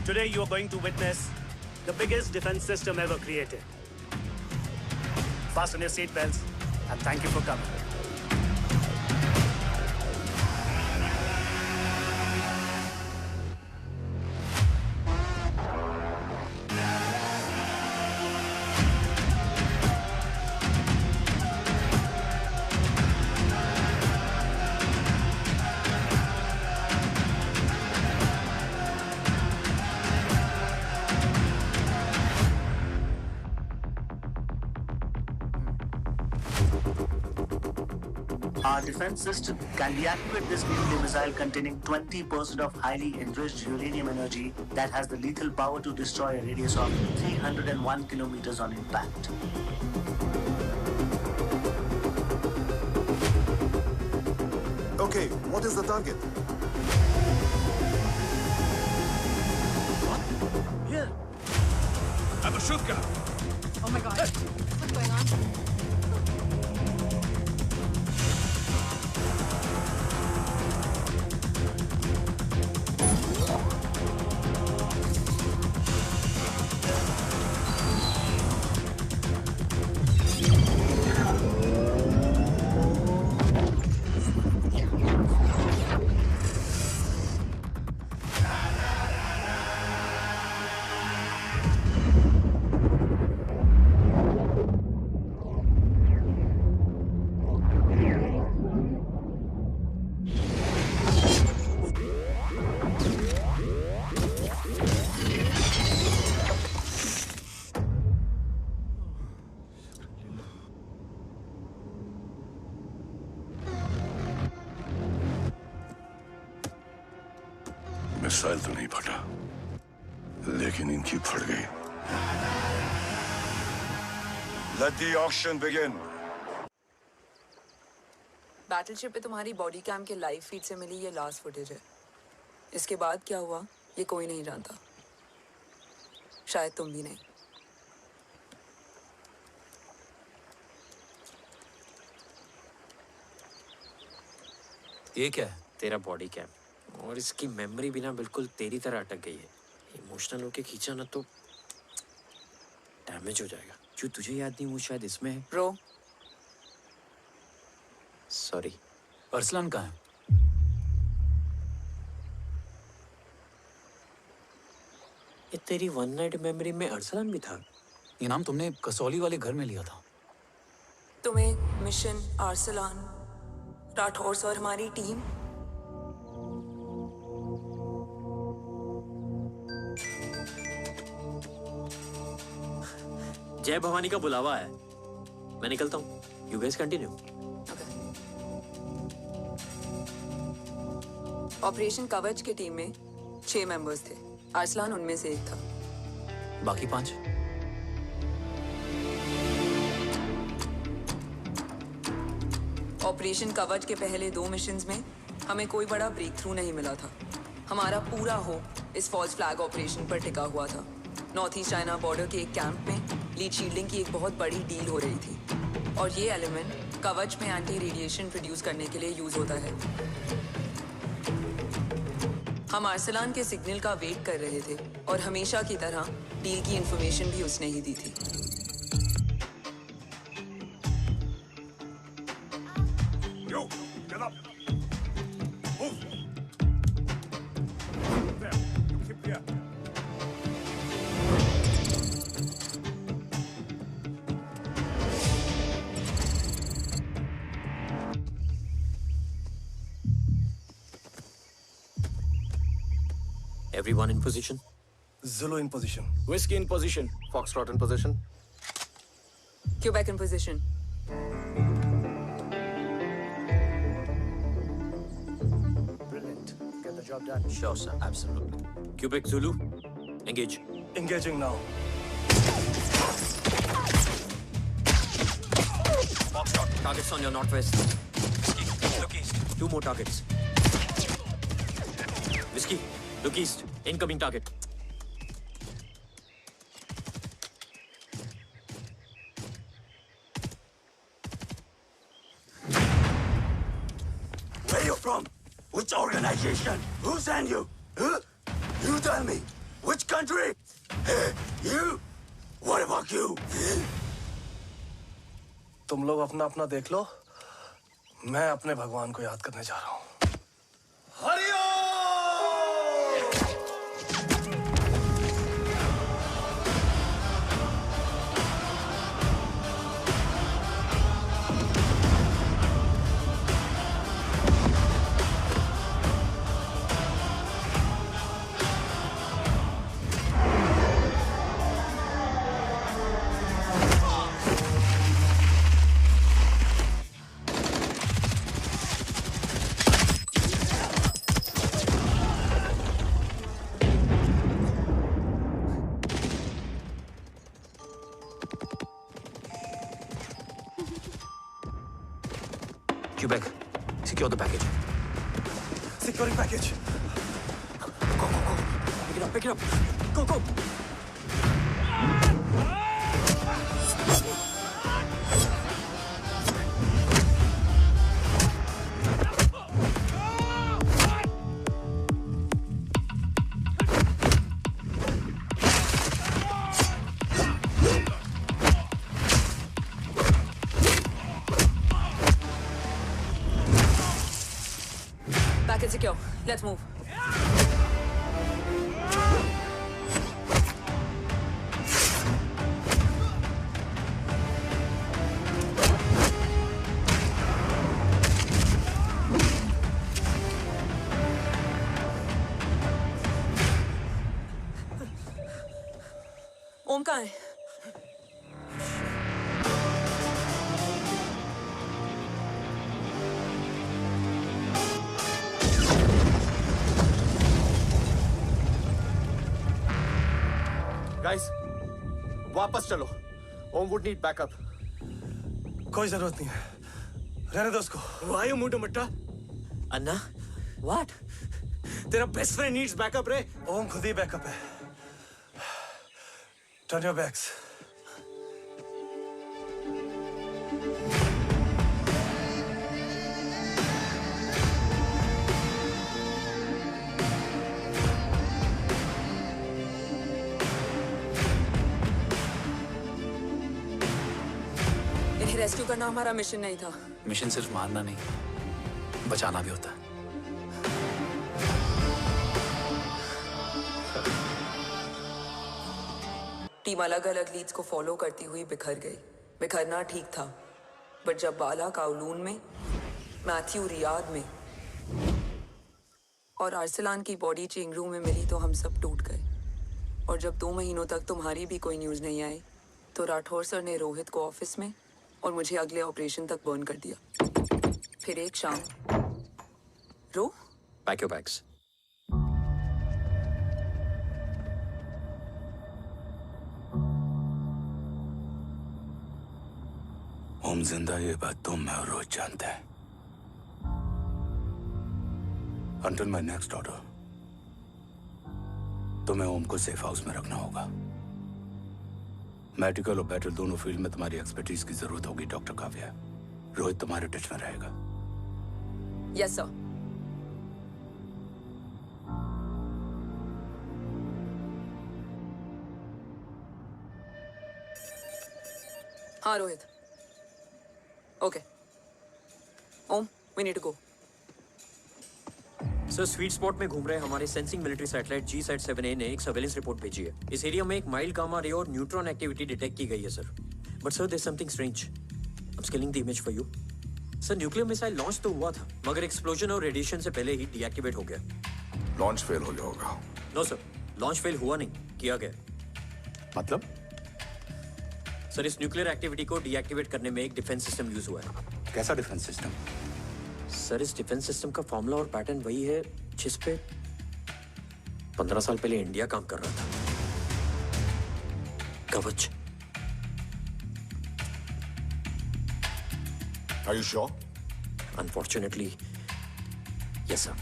Today you are going to witness the biggest defense system ever created. Fasten your seatbelts and thank you for coming. Our defense system can deactivate this nuclear missile containing 20% of highly enriched uranium energy that has the lethal power to destroy a radius of 301 kilometers on impact. Okay, what is the target? Here. I'm a shooter. Oh my God. What's going on? Missile तो नहीं फटा, लेकिन इनकी फट गई। Let the auction begin. Battleship पे तुम्हारी body cam के लाइव फीड से मिली ये लास्ट फुटेज है। इसके बाद क्या हुआ ये कोई नहीं जानता, शायद तुम भी नहीं। ये क्या है? तेरा बॉडी कैम, और इसकी मेमोरी भी ना बिल्कुल तेरी तरह अटक गई है। इमोशनल होके खींचा ना तो डैमेज हो जाएगा। जो तुझे याद नहीं वो शायद इसमें है। Bro sorry. अरसलान कहाँ है? ये तेरी वन नाइट मेमोरी में अरसलान भी था? ये नाम तुमने कसौली वाले घर में लिया था। तुम्हें मिशन आर्सलान, राठौर और हमारी टीम। जय भवानी का बुलावा है, मैं निकलता हूँ। You guys continue. ऑपरेशन कवच की टीम में 6 मेंबर्स थे, आर्सलान उनमें से एक था। बाकी 5? ऑपरेशन कवच के पहले 2 मिशंस में हमें कोई बड़ा ब्रेक थ्रू नहीं मिला था। हमारा पूरा होप इस फॉल्स फ्लैग ऑपरेशन पर टिका हुआ था। नॉर्थ ईस्ट चाइना बॉर्डर के एक कैंप में लीड शील्डिंग की एक बहुत बड़ी डील हो रही थी, और ये एलिमेंट कवच में एंटी रेडिएशन प्रोड्यूस करने के लिए यूज होता है। हम आर्सलान के सिग्नल का वेट कर रहे थे, और हमेशा की तरह डील की इंफॉर्मेशन भी उसने ही दी थी। Yo, get up. Move. There. You keep there. Everyone in position? Zulu in position. Whiskey in position. Foxtrot in position. Quebec in position. Brilliant. Get the job done. Sure, sir. Absolutely. Quebec Zulu, engage. Engaging now. Foxtrot, targets on your northwest. Whiskey, look east. 2 more targets. Whiskey, look east. Incoming target. Where you from? Which organization? Who sent you? Huh? You tell me. Which country? Hey, you? What about you? तुम लोग अपना अपना देख लो, मैं अपने भगवान को याद करने जा रहा हूँ। Quebec, secure the package. Securing package. Go, go, go. Pick it up, pick it up. Go, go. Package secure. Let's move. ओम कहाँ है? गाइस वापस चलो। ओम वुड नीड बैकअप। कोई जरूरत नहीं है, रहने दो उसको। Why you moved Matta? Anna, what? तेरा बेस्ट फ्रेंड नीड्स बैकअप रे। ओम खुद ही बैकअप है। Turn your backs. इन्हें रेस्क्यू करना हमारा मिशन नहीं था। मिशन सिर्फ मारना नहीं, बचाना भी होता है। टीम अलग अलग लीड्स को फॉलो करती हुई बिखर गई। बिखरना ठीक था, बट जब बाला काउलून में, मैथ्यू रियाद में और आर्सलान की बॉडी चेंज रूम में मिली तो हम सब टूट गए। और जब 2 महीनों तक तुम्हारी भी कोई न्यूज़ नहीं आई तो राठौर सर ने रोहित को ऑफिस में और मुझे अगले ऑपरेशन तक बर्न कर दिया। फिर एक शाम रो पैक योर बैग्स। ओम जिंदा, ये बात तुम मैं और रोज जानते हैं। Until my next order, तुम्हें ओम को सेफ हाउस में रखना होगा। मेडिकल और बैटल दोनों फील्ड में तुम्हारी एक्सपर्टीज की जरूरत होगी डॉक्टर काव्या। रोहित तुम्हारे टच में रहेगा। Yes sir. हाँ Rohit. Okay Om, we need to go. Sir, sweet spot में घूम रहे हमारे सेंसिंग मिलिट्री सैटेलाइट G-SAT-7A ने एक सर्वेलेंस रिपोर्ट भेजी है। इस एरिया में एक माइल्ड गामा रे और न्यूट्रॉन एक्टिविटी डिटेक्ट की गई है sir. But sir, there is something strange. I am scaling the image for you. Sir, nuclear missile launch तो हुआ था, मगर एक्सप्लोजन और रेडिएशन से पहले ही डीएक्टिवेट हो गया। लॉन्च फेल हो गया होगा। नो सर, लॉन्च फेल हुआ नहीं, किया गया। मतलब? सर, इस न्यूक्लियर एक्टिविटी को डीएक्टिवेट करने में एक डिफेंस सिस्टम यूज हुआ है। कैसा डिफेंस सिस्टम? सर, इस डिफेंस सिस्टम का फॉर्मूला और पैटर्न वही है जिस पे 15 साल पहले इंडिया काम कर रहा था। कवच। Are you sure? Unfortunately, yes sir.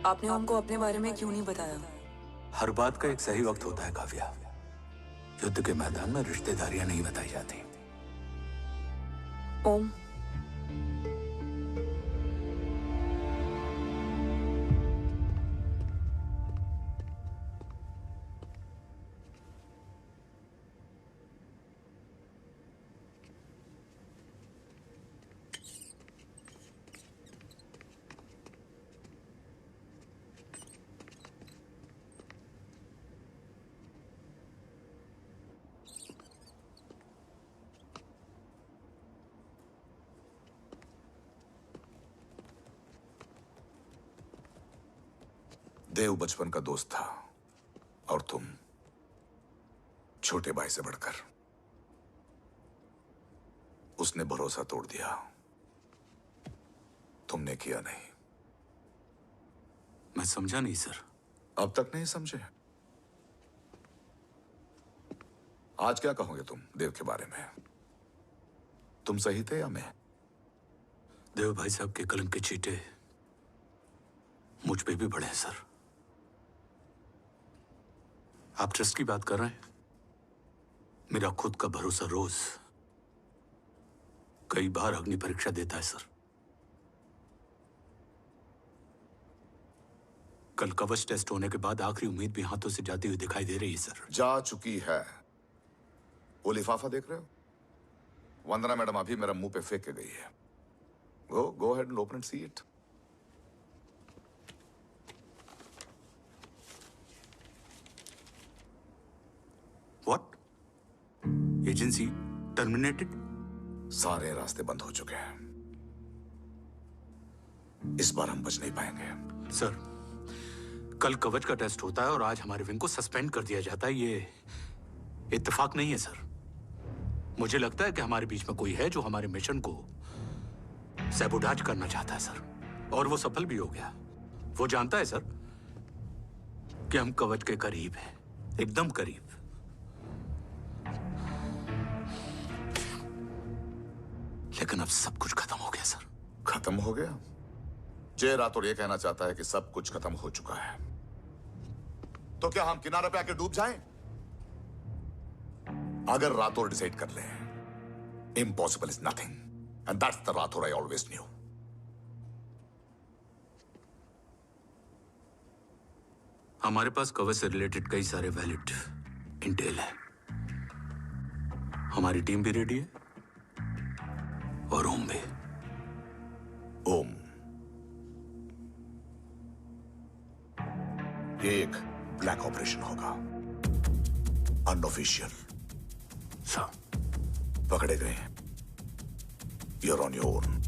आपने ओम को अपने बारे में क्यों नहीं बताया? हर बात का एक सही वक्त होता है काव्या। युद्ध के मैदान में रिश्तेदारियां नहीं बताई जाती। ओम, देव बचपन का दोस्त था और तुम छोटे भाई से बढ़कर। उसने भरोसा तोड़ दिया, तुमने किया नहीं। मैं समझा नहीं सर। अब तक नहीं समझे? आज क्या कहोगे तुम देव के बारे में? तुम सही थे या मैं? देव भाई साहब के कलम के चीटे मुझ पे भी पड़े हैं सर। आप ट्रस्ट की बात कर रहे हैं? मेरा खुद का भरोसा रोज कई बार अग्नि परीक्षा देता है सर। कल कवच टेस्ट होने के बाद आखिरी उम्मीद भी हाथों से जाती हुई दिखाई दे रही है सर। जा चुकी है। वो लिफाफा देख रहे हो? वंदना मैडम अभी मेरा मुंह पे फेंक के गई है। Go ahead and open and see it. What? Agency terminated? सारे रास्ते बंद हो चुके हैं। इस बार हम बच नहीं पाएंगे। सर, कल कवच का टेस्ट होता है और आज हमारे विंग को सस्पेंड कर दिया जाता है। ये इत्तेफाक नहीं है सर। मुझे लगता है कि हमारे बीच में कोई है जो हमारे मिशन को सैबोटाज करना चाहता है सर, और वो सफल भी हो गया। वो जानता है सर कि हम कवच के करीब हैं, एकदम करीब। लेकिन अब सब कुछ खत्म हो गया सर। खत्म हो गया? जय राठौर ये कहना चाहता है कि सब कुछ खत्म हो चुका है। तो क्या हम किनारे पे आके डूब जाएं? अगर राठौर डिसाइड कर ले, impossible is nothing, and that's the Rathore I always new. हमारे पास कवच से रिलेटेड कई सारे वैलिड इंटेल है। हमारी टीम भी रेडी है और ओम भी। ओम, ये एक ब्लैक ऑपरेशन होगा, अनऑफिशियल। सर, पकड़े गए, you're on your own.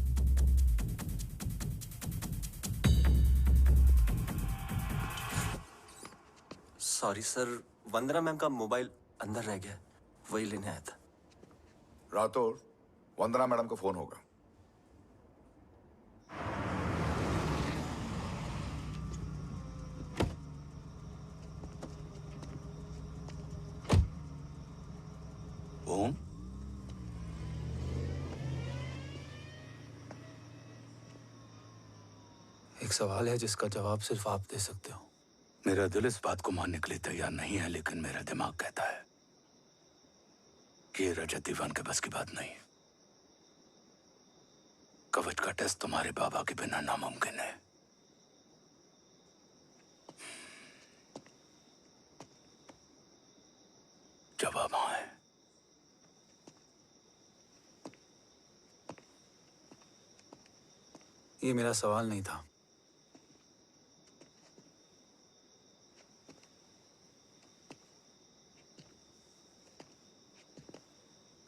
Sorry sir, Vandana ma'am का मोबाइल अंदर रह गया, वही लेने आया था। राठौर, वंदना मैडम को फोन होगा। ओम, एक सवाल है जिसका जवाब सिर्फ आप दे सकते हो। मेरा दिल इस बात को मानने के लिए तैयार नहीं है, लेकिन मेरा दिमाग कहता है कि ये रजत दीवान के बस की बात नहीं है। कवच का टेस्ट तुम्हारे बाबा के बिना नामुमकिन है। जवाब हाँ है। ये मेरा सवाल नहीं था।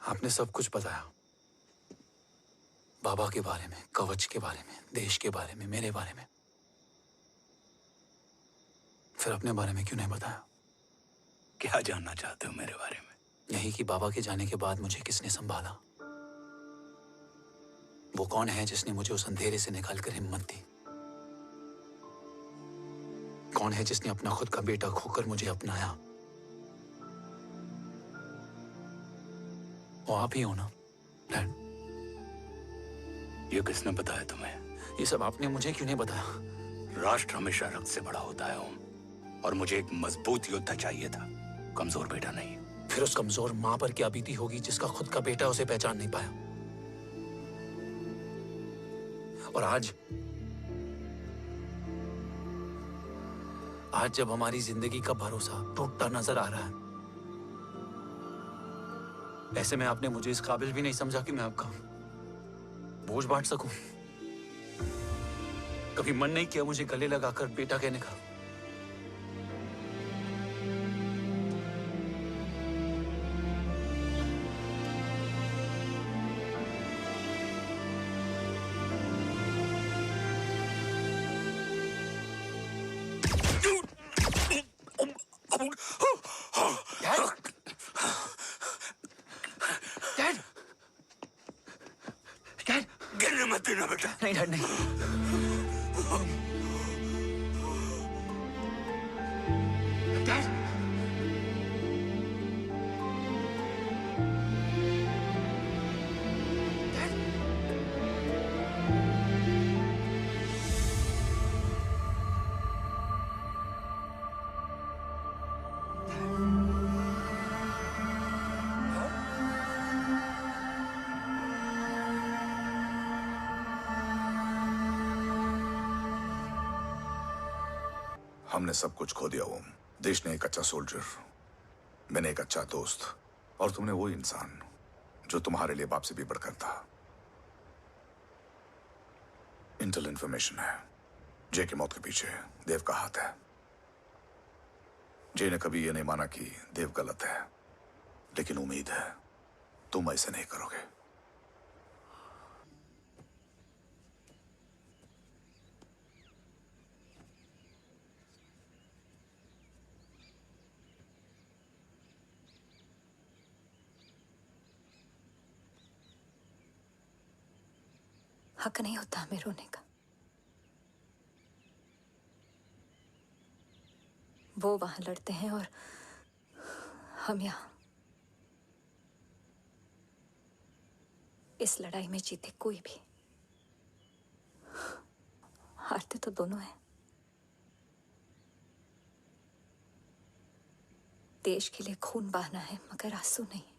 आपने सब कुछ बताया, बाबा के बारे में, कवच के बारे में, देश के बारे में, मेरे बारे में। फिर अपने बारे में क्यों नहीं बताया? क्या जानना चाहते हो मेरे बारे में? यही कि बाबा के जाने के बाद मुझे किसने संभाला, वो कौन है जिसने मुझे उस अंधेरे से निकालकर हिम्मत दी, कौन है जिसने अपना खुद का बेटा खोकर मुझे अपनाया। वो आप ही हो ना डैड? ये किसने बताया तुम्हें? ये सब आपने मुझे क्यों नहीं बताया? राष्ट्र हमेशा रक्त से बड़ा होता है ओम, और मुझे एक मजबूत योद्धा चाहिए था, कमजोर बेटा नहीं। फिर उस कमजोर मां पर क्या बीती होगी जिसका खुद का बेटा उसे पहचान नहीं पाया। और आज जब हमारी जिंदगी का भरोसा टूटता नजर आ रहा है, ऐसे में आपने मुझे इस काबिल भी नहीं समझा कि मैं आपका बोझ बांट सकूं। कभी मन नहीं किया मुझे गले लगाकर बेटा कहने का। गिरने मत देना बेटा। नहीं डैड, नहीं। हमने सब कुछ खो दिया ओम। देश ने एक अच्छा सोल्जर, मैंने एक अच्छा दोस्त, और तुमने वो इंसान जो तुम्हारे लिए बाप से भी बढ़कर था। इंटेल इंफॉर्मेशन है, जय की मौत के पीछे देव का हाथ है। जय ने कभी ये नहीं माना कि देव गलत है, लेकिन उम्मीद है तुम ऐसे नहीं करोगे। हक नहीं होता हमें रोने का। वो वहां लड़ते हैं और हम यहाँ। इस लड़ाई में जीते कोई भी, हारते तो दोनों हैं। देश के लिए खून बहाना है, मगर आंसू नहीं।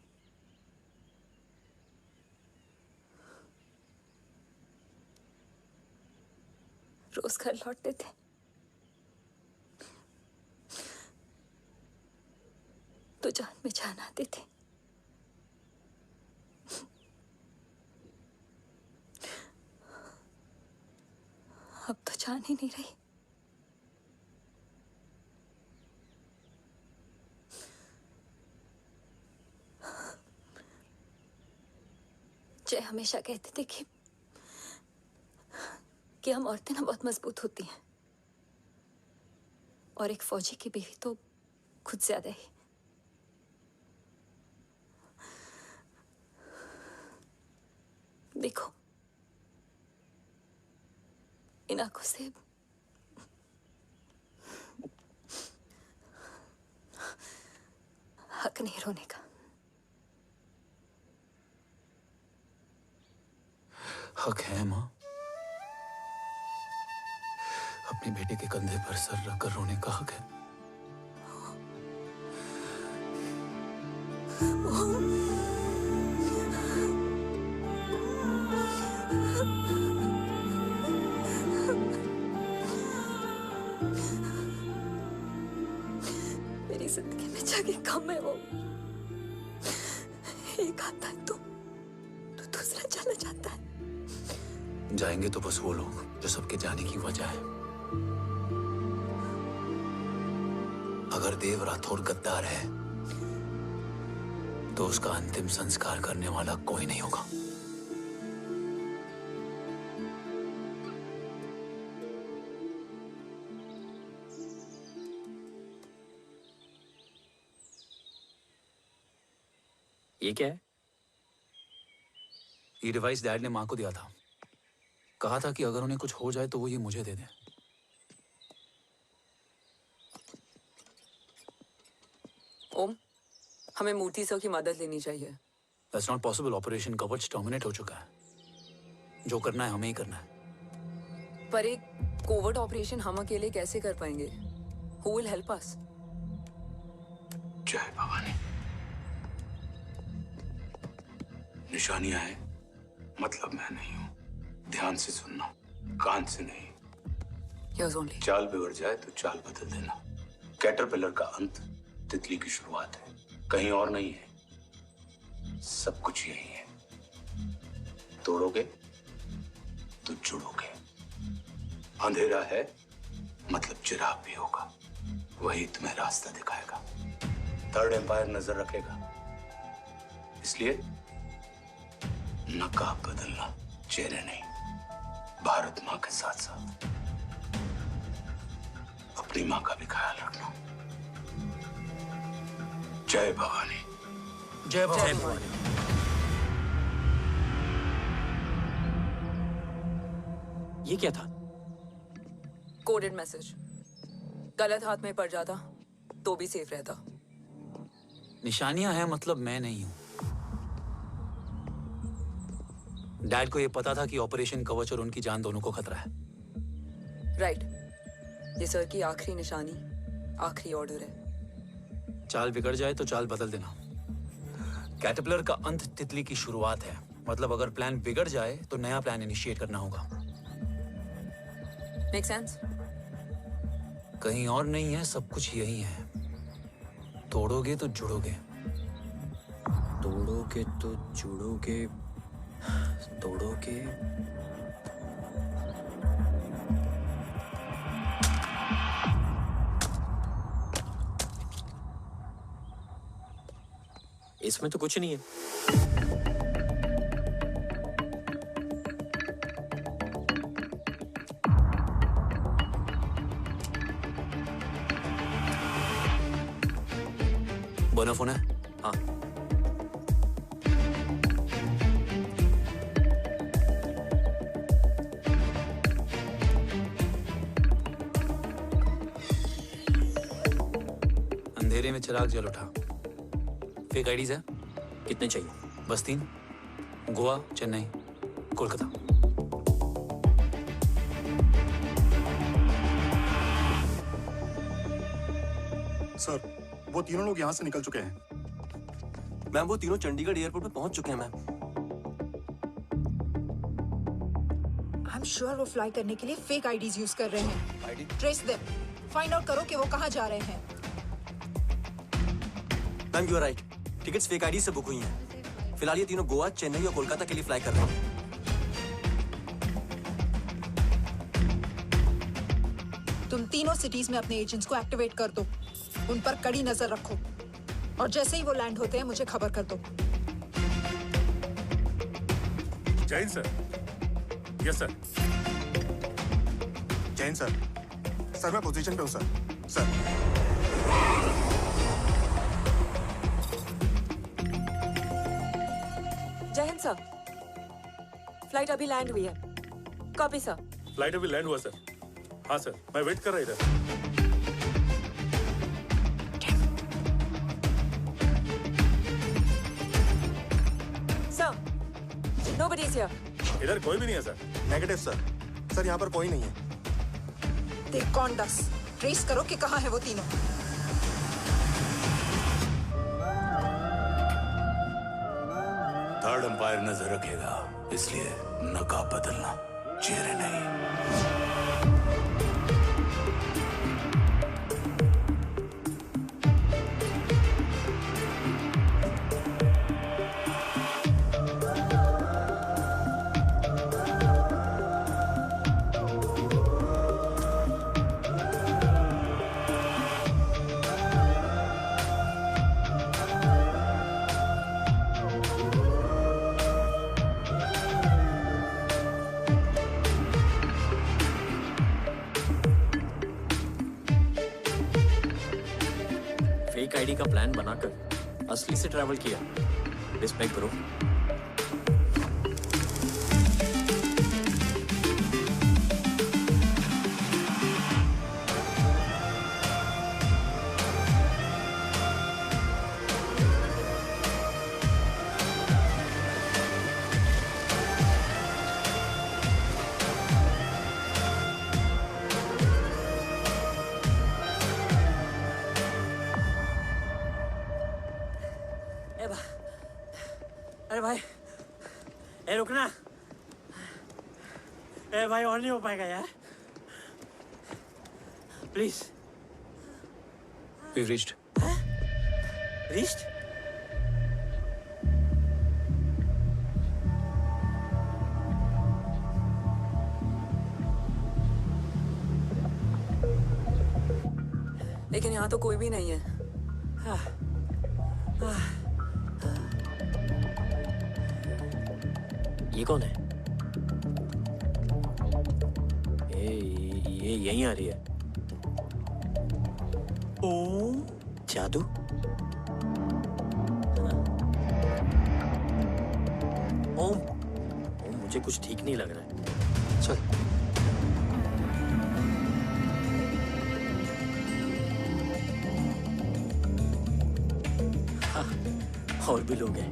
रोज घर लौटते थे, तो जान में जान आती थी। अब तो जान ही नहीं रही। जय हमेशा कहते थे कि हम औरतें ना बहुत मजबूत होती हैं, और एक फौजी की बीवी तो खुद ज्यादा ही। देखो, इन आंखों से हक नहीं रोने का। हक है माँ, अपने बेटे के कंधे पर सर रखकर रोने का हक है। मेरी जिंदगी में जगह कम है वो। एक आता है तो दूसरा चला जाता है। जाएंगे तो बस वो लोग जो सबके जाने की वजह है। अगर देव राठौर गद्दार है तो उसका अंतिम संस्कार करने वाला कोई नहीं होगा। ये क्या है? ये डिवाइस डैड ने माँ को दिया था। कहा था कि अगर उन्हें कुछ हो जाए तो वो ये मुझे दे दें। ओम, हमें मूर्ति सर की मदद लेनी चाहिए। That's not possible. ऑपरेशन कवच टर्मिनेट हो चुका है। जो करना है हमें ही करना है। पर एक कोवर्ट ऑपरेशन हम अकेले कैसे कर पाएंगे? Who will help us? जय भवानी। निशानियां हैं, मतलब मैं नहीं हूं। ध्यान से सुनना, कान से नहीं। Here's only. चाल बिगड़ जाए तो चाल बदल देना। कैटरपिलर का अंत तितली की शुरुआत है, कहीं और नहीं है। सब कुछ यही है। तोड़ोगे तो जुड़ोगे। अंधेरा है मतलब चिराग भी होगा, वही तुम्हें रास्ता दिखाएगा। थर्ड एम्पायर नजर रखेगा, इसलिए नकाब बदलना, चेहरे नहीं। भारत माँ के साथ साथ अपनी माँ का भी ख्याल रखना। जय भवानी। जय भवानी। ये क्या था? Coded message. गलत हाथ में पड़ जाता तो भी सेफ रहता। निशानियां हैं मतलब मैं नहीं हूं। डैड को ये पता था कि ऑपरेशन कवच और उनकी जान दोनों को खतरा है। राइट। ये सर की आखिरी निशानी, आखिरी ऑर्डर है। चाल बिगड़ जाए तो चाल बदल देना। कैटरपिलर का अंत तितली की शुरुआत है, मतलब अगर प्लान बिगड़ जाए तो नया प्लान इनिशिएट करना होगा। Make sense? कहीं और नहीं है, सब कुछ यही है। तोड़ोगे तो जुड़ोगे। तोड़ोगे तो जुड़ोगे, तोड़ोगे। इसमें तो कुछ नहीं है। बोना फोन है? हाँ। अंधेरे में चिराग जल उठा। फेक आईडीज है? कितने चाहिए? बस 3। गोवा, चेन्नई, कोलकाता। सर, वो तीनों लोग यहाँ से निकल चुके हैं। मैम वो तीनों चंडीगढ़ एयरपोर्ट पे पहुंच चुके हैं मैम। आई एम श्योर वो फ्लाई करने के लिए फेक आईडीज यूज कर रहे हैं। ट्रेस देम, फाइंड आउट करो कि वो कहाँ जा रहे हैं। Ma'am you are right, tickets fake ID से बुक हुई हैं। फिलहाल ये तीनों गोवा, चेन्नई और कोलकाता के लिए फ्लाई कर रहे हैं। तुम तीनों सिटीज में अपने एजेंट्स को एक्टिवेट कर दो। उन पर कड़ी नजर रखो और जैसे ही वो लैंड होते हैं मुझे खबर कर दो। Jain sir. Yes sir. Jain sir. Sir मैं पोजीशन पे हूँ सर। सर। जय हिंद सर। फ्लाइट अभी लैंड हुई है। Copy sir. फ्लाइट अभी लैंड हुआ सर। हाँ सर, मैं वेट कर रहा इधर। Nobody is here. इधर कोई भी नहीं है सर। Negative sir. सर यहाँ पर कोई नहीं है। देख कौन 10 ट्रेस करो कि कहाँ है वो तीनों। थर्ड अंपायर नजर रखेगा, इसलिए नकाब बदलना, चेहरे नहीं। फेक आईडी का प्लान बनाकर असली से ट्रैवल किया। Respect bro. अरे भाई, ए रुकना। ए भाई और नहीं हो पाएगा यार, प्लीज। We've reached. Reached? लेकिन यहाँ तो कोई भी नहीं है। ये कौन है? ये यहीं आ रही है। ओम जादू। ओम मुझे कुछ ठीक नहीं लग रहा है। चल। हाँ, और भी लोग हैं।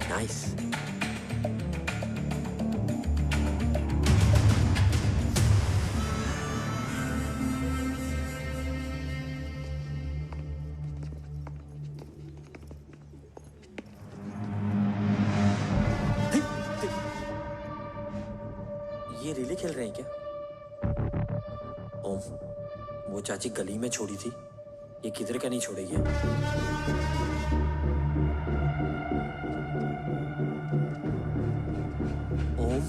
नाइस। ये रिले खेल रहे हैं क्या? ओम, वो चाची गली में छोड़ी थी, ये किधर का नहीं छोड़ेगी। ओम,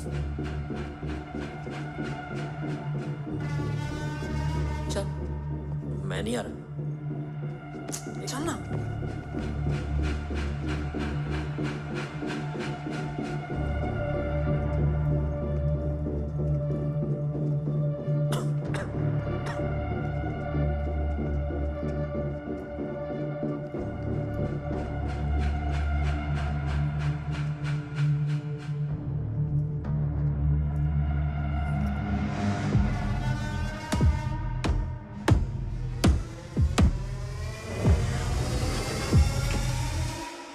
चल। मैं नहीं आ रहा। चल ना।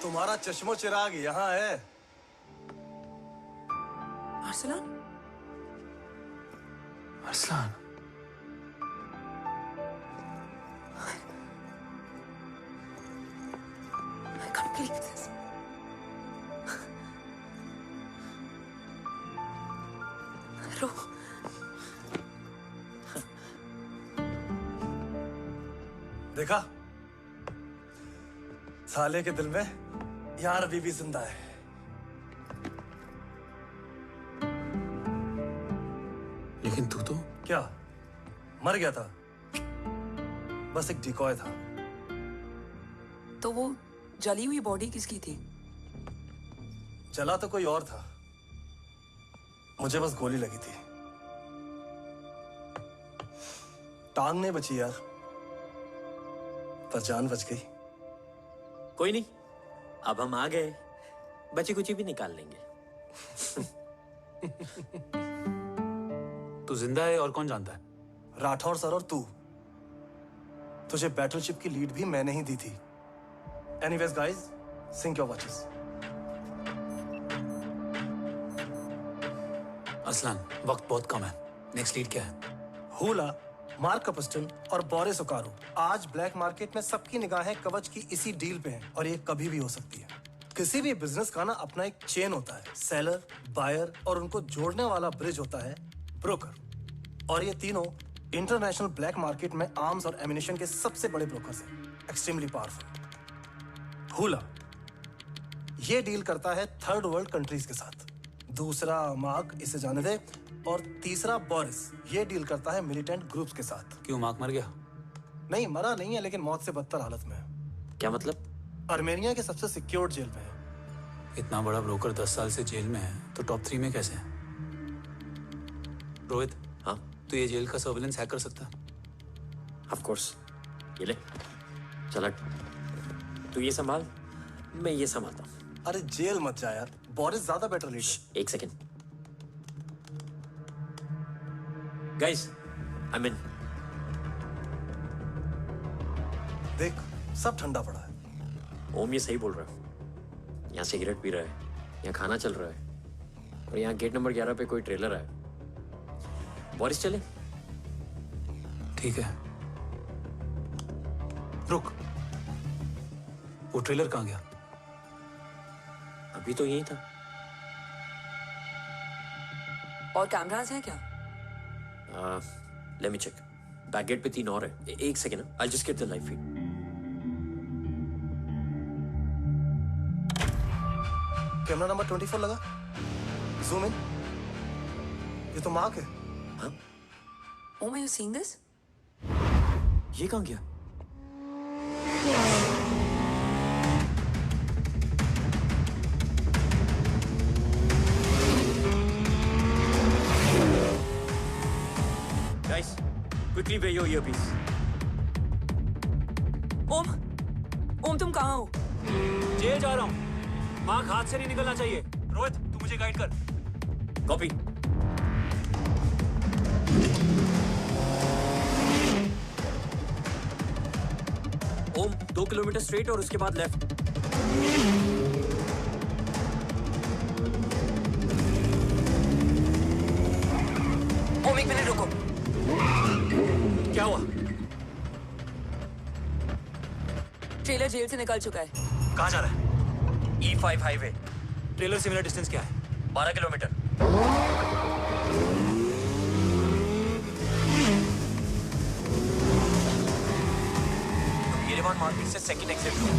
तुम्हारा चश्मो चिराग यहाँ है। Arsalan? Arsalan, I can't believe this. रो। देखा, साले के दिल में यार अभी भी जिंदा है। लेकिन तू तो क्या मर गया था? बस एक डिकॉय था। तो वो जली हुई बॉडी किसकी थी? जला तो कोई और था, मुझे बस गोली लगी थी। टांग नहीं बची यार, पर जान बच गई। कोई नहीं, अब हम आ गए, बची कुची भी निकाल लेंगे। तू जिंदा है और कौन जानता है? राठौर सर और तू। तुझे बैटलशिप की लीड भी मैंने ही दी थी। Anyways guys, sync your watches. Aslan, वक्त बहुत कम है। नेक्स्ट लीड क्या है? हुला, मार्क कपस्टन और बोरिस ओकारो आज ब्लैक मार्केट में सबकी निगाहें कवच की इसी डील पे हैं, और ये कभी भी हो सकती है। किसी भी बिजनेस का ना अपना एक चेन होता है, सेलर, बायर और उनको जोड़ने वाला ब्रिज होता है ब्रोकर। और ये तीनों इंटरनेशनल ब्लैक मार्केट में आर्म्स और एमिनेशन के सबसे बड़े ब्रोकर्स हैं, एक्सट्रीमली पावरफुल। हुला ये डील करता है थर्ड वर्ल्ड कंट्रीज के साथ, दूसरा मार्क, इसे जाने दे, और तीसरा बोरिस ये डील करता है मिलिटेंट ग्रुप्स के साथ। क्यों, मार्क मर गया? नहीं, मरा नहीं है, लेकिन मौत से बदतर हालत में है। क्या मतलब? आर्मेनिया के सबसे सिक्योर्ड जेल में है। इतना बड़ा ब्रोकर 10 साल से जेल में है, तो टॉप 3 में कैसे है? रोहित, हाँ, तो ये जेल का सर्विलेंस हैक कर सकता है? Of course. ये ले, चला, तू ये संभाल, मैं ये संभालता हूँ। अरे जेल मत जा यार, बोरिस ज्यादा बेटर लीडर। एक सेकेंड गाइस, आई मीन देख, सब ठंडा पड़ा है। ओम ये सही बोल रहा है। यहाँ सिगरेट पी रहा है, यहाँ खाना चल रहा है, और यहाँ गेट नंबर 11 पे कोई ट्रेलर है। बोरिस चले? ठीक है, रुक, वो ट्रेलर कहाँ गया? अभी तो यही था। और कैमरास हैं क्या? Let me check. Back gate पे 3 और है। एक second, I just get the live feed. Camera number 24 लगा, जूम इन। ये तो मार्क है। हाँ? Oh, are you seeing this? ये कहाँ गया? Guys, quickly wear your earpiece. ओम, तुम कहाँ हो? जेल जा रहा हूँ। मार्क हाथ से नहीं निकलना चाहिए। रोहित, तू मुझे गाइड कर। कॉपी। ओम, 2 किलोमीटर स्ट्रेट और उसके बाद लेफ्ट। ओम, 1 मिनट रुको। क्या हुआ? ट्रेलर जेल से निकल चुका है। कहाँ जा रहा है? E5 highway. ट्रेलर से मेरा डिस्टेंस क्या है? 12 किलोमीटर। देवान मार्केट से सेकंड एग्जिट लो।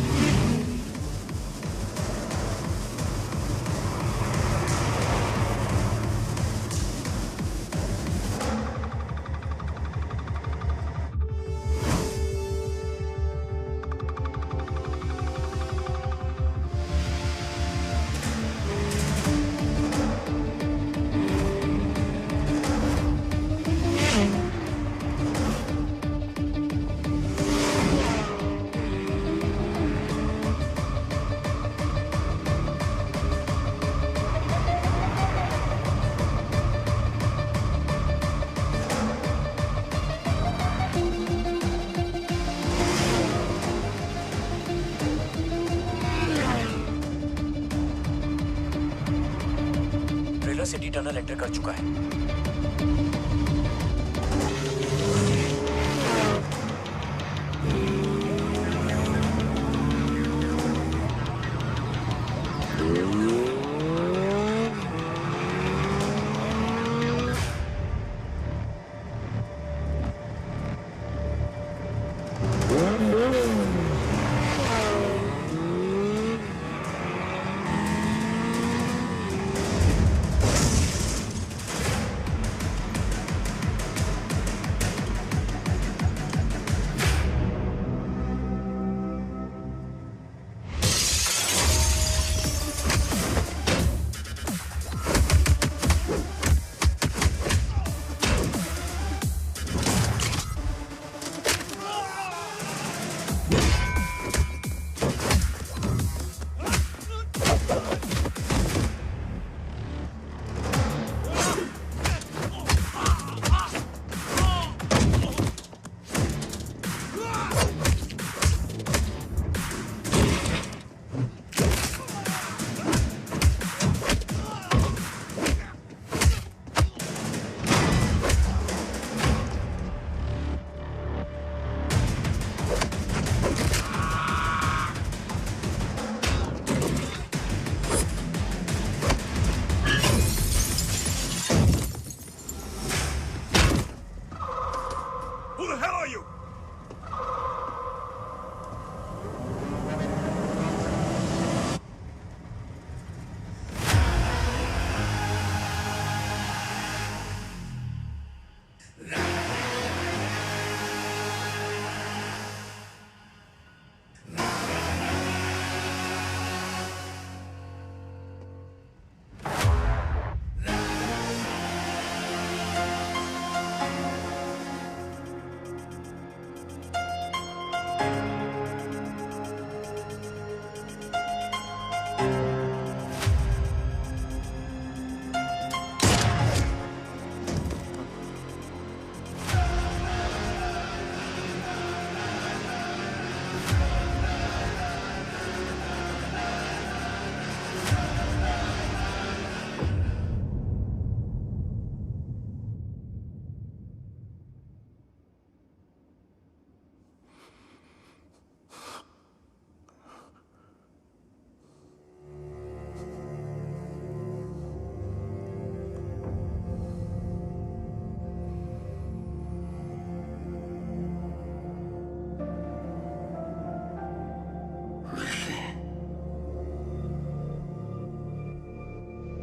सिटी टनल एंटर कर चुका है।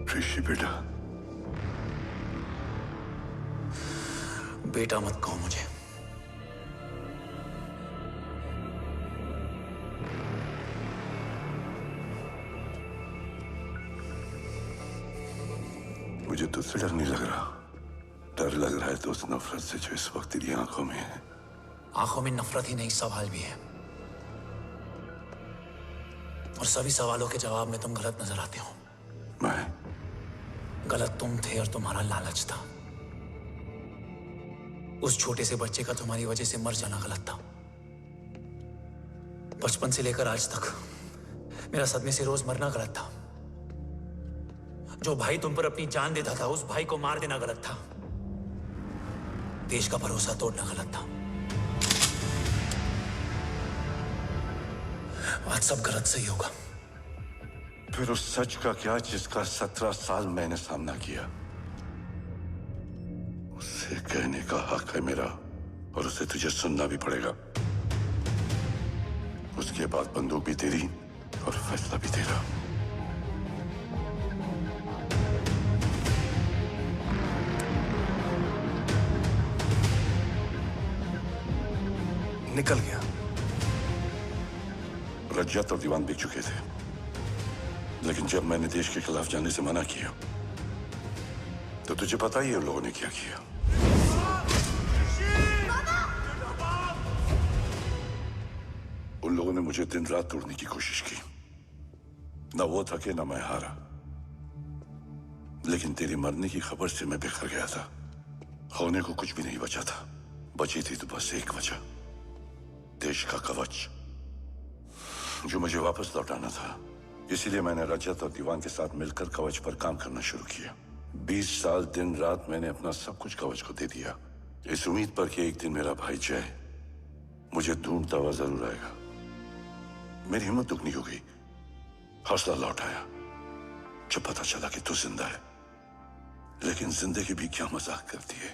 ऋषि बेटा, बेटा मत कहो मुझे। मुझे तुझसे डर नहीं लग रहा, डर लग रहा है तो उस नफरत से जो इस वक्त तेरी आंखों में है। आंखों में नफरत ही नहीं, सवाल भी है, और सभी सवालों के जवाब में तुम गलत नजर आते हो। मैं गलत तुम थे और तुम्हारा लालच था। उस छोटे से बच्चे का तुम्हारी वजह से मर जाना गलत था। बचपन से लेकर आज तक मेरा सदमे से रोज मरना गलत था। जो भाई तुम पर अपनी जान देता था उस भाई को मार देना गलत था। देश का भरोसा तोड़ना गलत था। आज सब गलत सही होगा। फिर उस सच का क्या जिसका 17 साल मैंने सामना किया? उसे कहने का हक है मेरा, और उसे तुझे सुनना भी पड़ेगा। उसके बाद बंदूक भी तेरी और फैसला भी तेरा। निकल गया। रज्जत और दीवान बिक चुके थे, लेकिन जब मैंने देश के खिलाफ जाने से मना किया तो तुझे पता ही है उन लोगों ने क्या किया। उन लोगों ने मुझे दिन रात तोड़ने की कोशिश की, ना वो थके ना मैं हारा। लेकिन तेरे मरने की खबर से मैं बिखर गया था। होने को कुछ भी नहीं बचा था। बची थी तो बस एक वजह, देश का कवच, जो मुझे वापस लौटाना था। इसीलिए मैंने रजत और दीवान के साथ मिलकर कवच पर काम करना शुरू किया। 20 साल दिन रात मैंने अपना सब कुछ कवच को दे दिया, इस उम्मीद पर कि एक दिन मेरा भाई जय मुझे ढूंढता हुआ जरूर आएगा। मेरी हिम्मत दुगनी हो गई, हौसला लौट आया जब पता चला कि तू जिंदा है। लेकिन जिंदगी भी क्या मजाक करती है।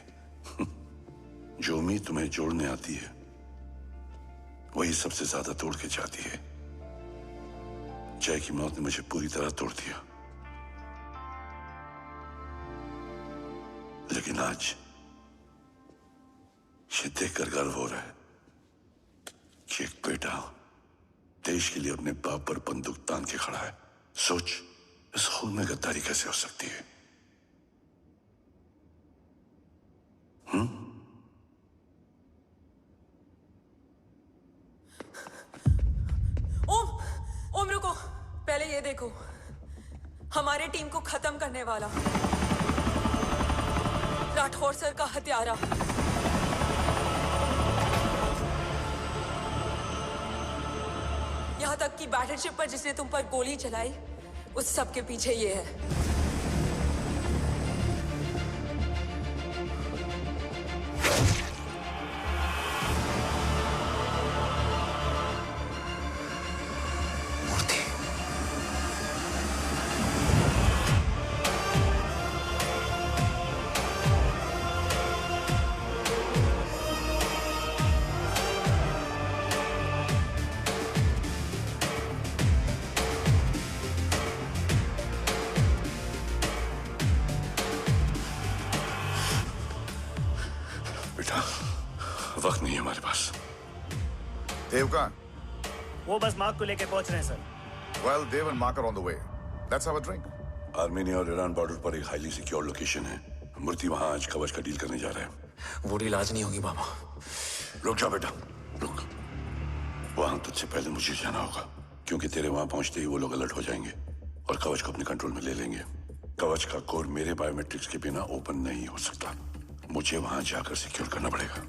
जो उम्मीद तुम्हें जोड़ने आती है वही सबसे ज्यादा तोड़ के जाती है। जय की मौत ने मुझे पूरी तरह तोड़ दिया, लेकिन आज ये देखकर गर्व हो रहा है कि एक बेटा देश के लिए अपने बाप पर बंदूक तान के खड़ा है। सोच, इस खून में गद्दारी कैसे हो सकती है? ओम रुको, पहले ये देखो, हमारे टीम को खत्म करने वाला राठौर सर का हत्यारा। यहां तक कि बैटलशिप पर जिसने तुम पर गोली चलाई, उस सब के पीछे ये है। वक्त नहीं है हमारे पास। देव कहाँ? वो बस मार्क को लेके पहुंच रहे हैं sir. Well, Dev and Mark are on the way. Let's have a drink. Armenia और ईरान बॉर्डर पर एक हाईली सिक्योर लोकेशन है। मूर्ति वहां आज कवच का डील करने जा रहे हैं। वो डील आज नहीं होगी बाबा। रुक जा बेटा, रुक। वहां तुझसे पहले मुझे जाना होगा, क्योंकि तेरे वहां पहुंचते ही वो लोग अलर्ट हो जाएंगे और कवच को अपने कंट्रोल में ले लेंगे। कवच का कोर मेरे बायोमेट्रिक्स के बिना ओपन नहीं हो सकता। मुझे वहां जाकर सिक्योर करना पड़ेगा।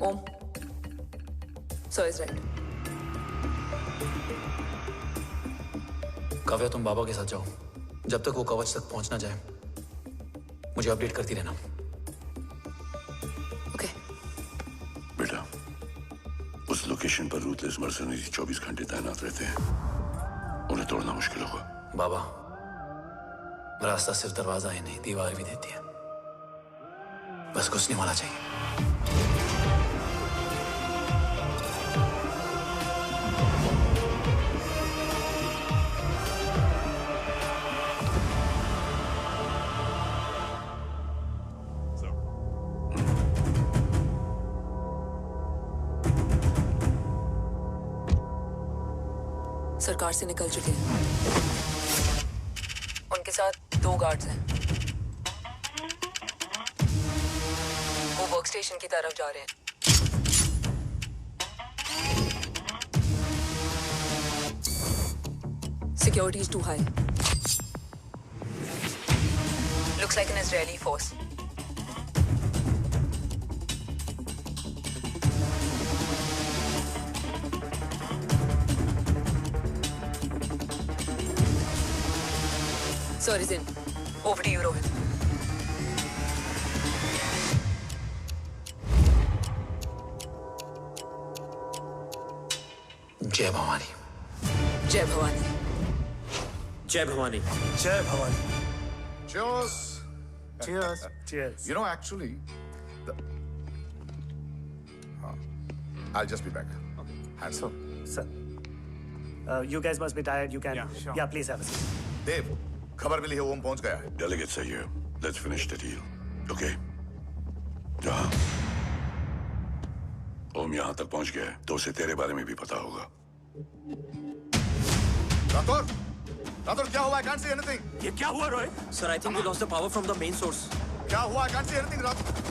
ओम, सर इज राइट। काव्या, तुम बाबा के साथ जाओ। जब तक वो कवच तक पहुंच ना जाए मुझे अपडेट करती रहना। ओके। बेटा, उस लोकेशन पर रूथलेस मर्सनरी 24 घंटे तैनात रहते हैं। उन्हें तोड़ना मुश्किल होगा। बाबा, रास्ता सिर्फ दरवाजा ही नहीं, दीवार भी देती है। बस घुसने वाला चाहिए। सरकार से निकल चुके हैं। उनके साथ 2 गार्ड्स हैं। वो वर्क स्टेशन की तरफ जा रहे हैं। Security is too high. Looks like an Israeli force. Sir is in. Over to you, Rohit. जय भवानी। जय भवानी। जय भवानी। जय Bhavani. Cheers. Cheers. Cheers. You know, actually, I'll just be back. Handsome. Sir, you guys must be tired. You can. Yeah, sure. Yeah, please have a seat. देव, खबर मिली है ओम पहुंच गया है। Delegates are here. Let's finish the deal. Okay? जहाँ ओम यहाँ तक पहुंच गया है तो उसे तेरे बारे में भी पता होगा। राठौर, राठौर क्या हुआ? I can't see anything. ये क्या हुआ रोय? Sir, I think we lost the power from the main source. क्या हुआ? I can't see anything, Rathore.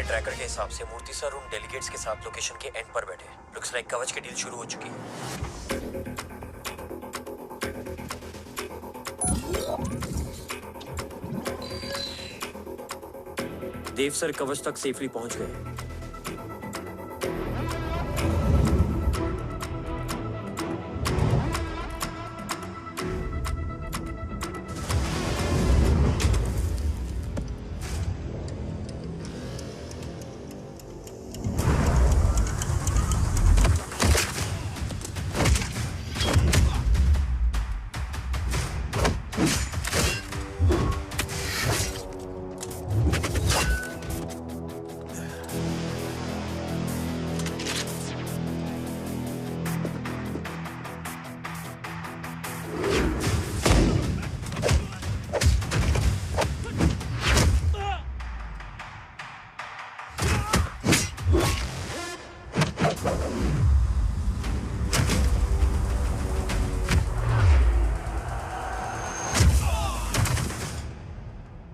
Tracker के हिसाब से मूर्ति सर उन डेलीगेट्स के साथ लोकेशन के एंड पर बैठे। लुक्स लाइक कवच की डील शुरू हो चुकी है। देव सर कवच तक सेफली पहुंच गए।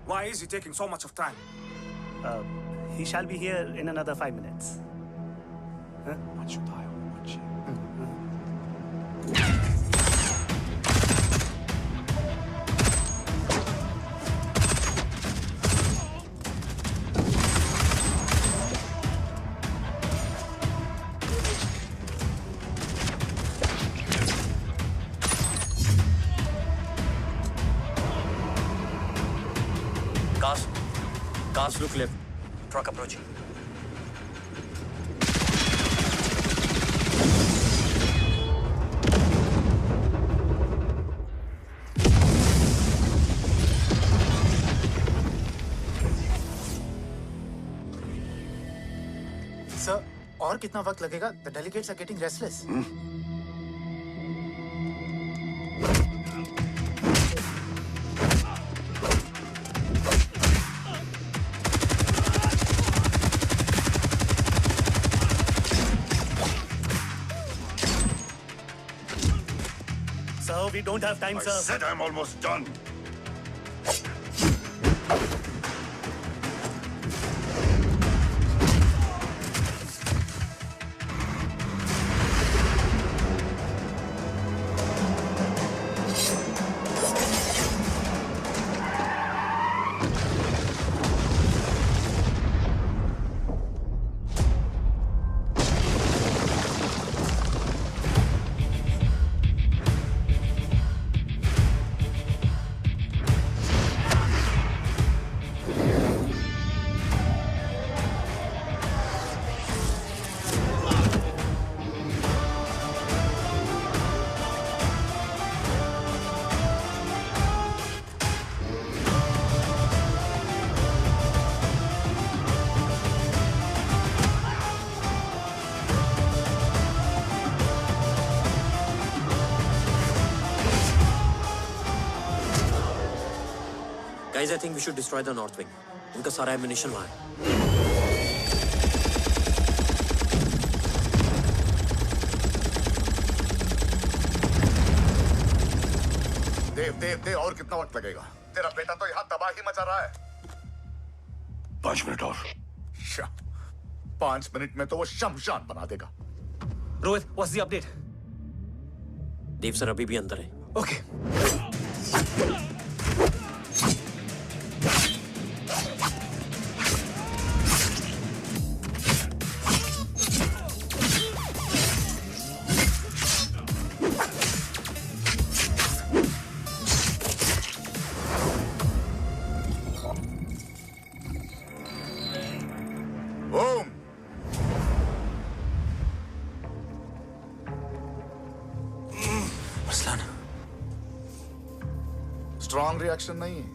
Why is he taking so much of time? He shall be here in another 5 minutes. Huh? What should I watch? Cars look left. Truck approaching. Sir, और कितना वक्त लगेगा? The delegates are getting restless. Sir, we don't have time, sir. I said I'm almost done. Guys, I think we should destroy the North Wing. उनका सारा ammunition वहाँ है। देव और कितना वक्त लगेगा? तेरा बेटा तो यहाँ तबाही मचा रहा है। 5 मिनट और। 5 मिनट में तो वो शमशान बना देगा। Rohit, what's the update? Dev sir अभी भी अंदर है। Okay. स्ट्रॉन्ग रिएक्शन नहीं है।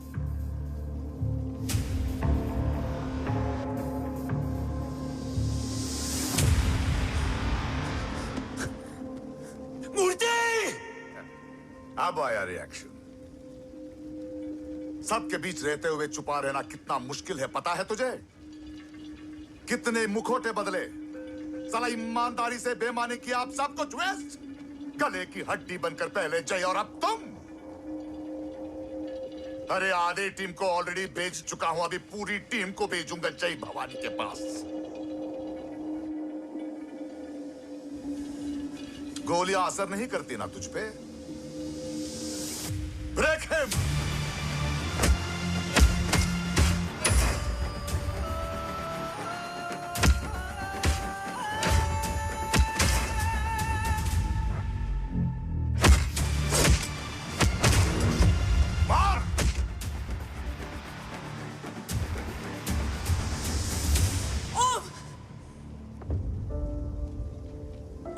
मूर्ति! अब आया रिएक्शन। सबके बीच रहते हुए छुपा रहना कितना मुश्किल है पता है तुझे? कितने मुखौटे बदले, साला ईमानदारी से बेमानी किया, आप सब कुछ वेस्ट। गले की हड्डी बनकर पहले जय और अब तुम। अरे आधे टीम को ऑलरेडी भेज चुका हूं, अभी पूरी टीम को भेजूंगा जय भवानी के पास। गोलियां असर नहीं करती ना तुझ पे। Break him.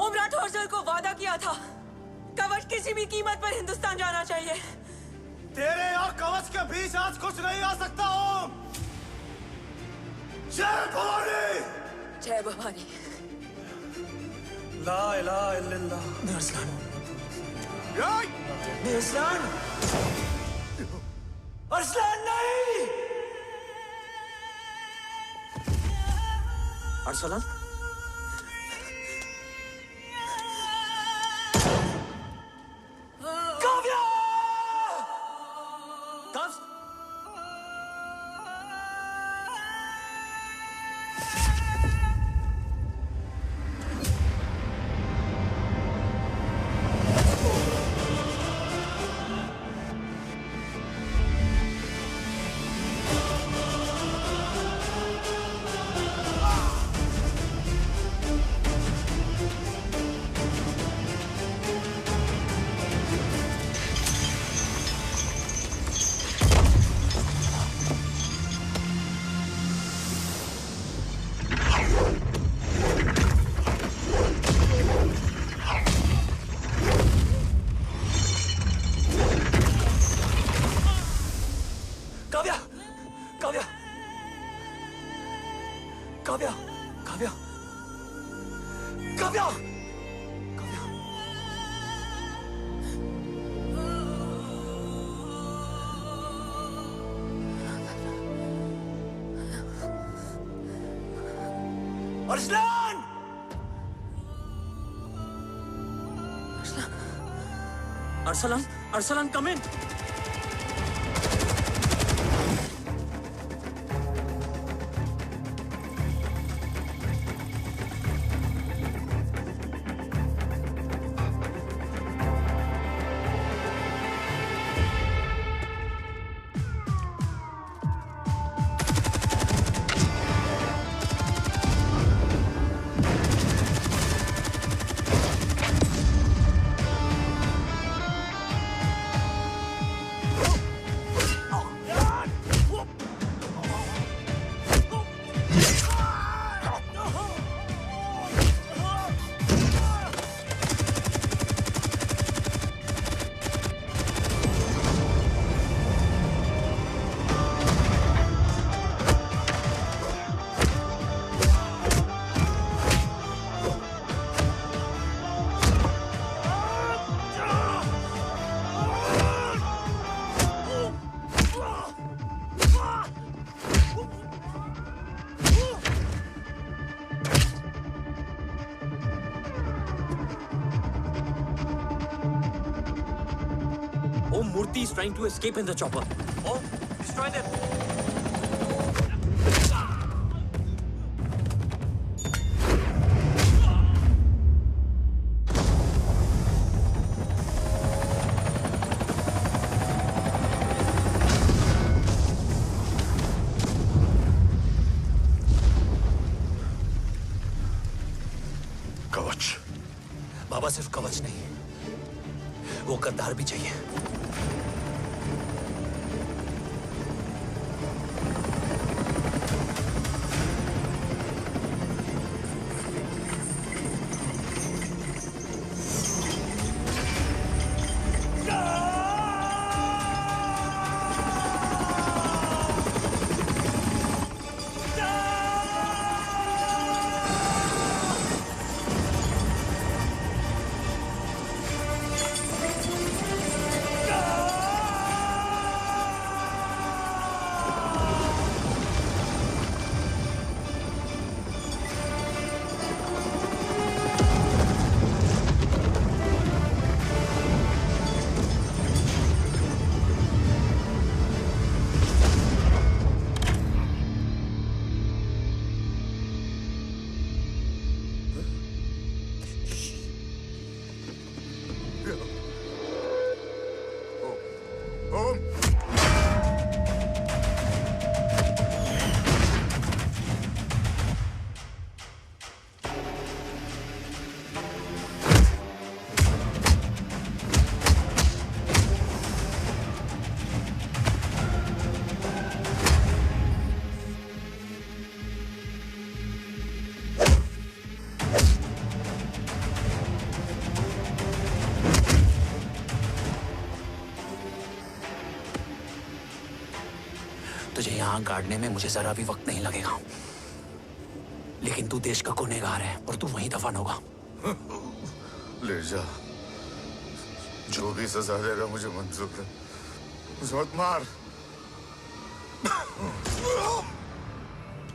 Om Rathore sir को वादा किया था, कवच किसी भी कीमत पर हिंदुस्तान जाना चाहिए। तेरे और कवच के बीच आज कुछ नहीं आ सकता ओम। जय भवानी। जय भवानी। ला इलाहा इल्लल्लाह। अरसलान। अरसलान। अरसलान नहीं। अरसलान? काव्या! काव्या! काव्या! काव्या! काव्या! काव्या! अरसलान! अरसलान, अरसलान, कम इन। Murthy is trying to escape in the chopper. Oh, destroy them! कवच। बाबा सिर्फ कवच नहीं, वो गद्दार भी चाहिए। नाक गाड़ने में मुझे जरा भी वक्त नहीं लगेगा, लेकिन तू देश का गुनहगार है और तू वहीं दफन होगा। ले जा, जो भी सजा देगा मुझे मंजूर है, मुझे मत मार।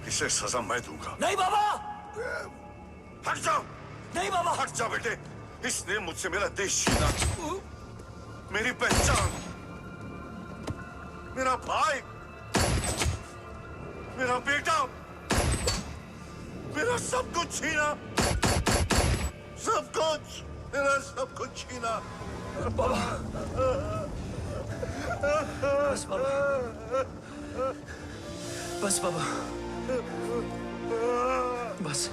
इसे सजा मैं दूंगा। नहीं बाबा, हट जाओ। नहीं बाबा, हट जा बेटे। इसने मुझसे मेरा देश छीना, मेरी पहचान, मेरा भाई, मेरा बेटा, मेरा सब कुछ छीना, सब कुछ, मेरा सब कुछ छीना। बाबा, बस बाबा, बस बाबा, बस।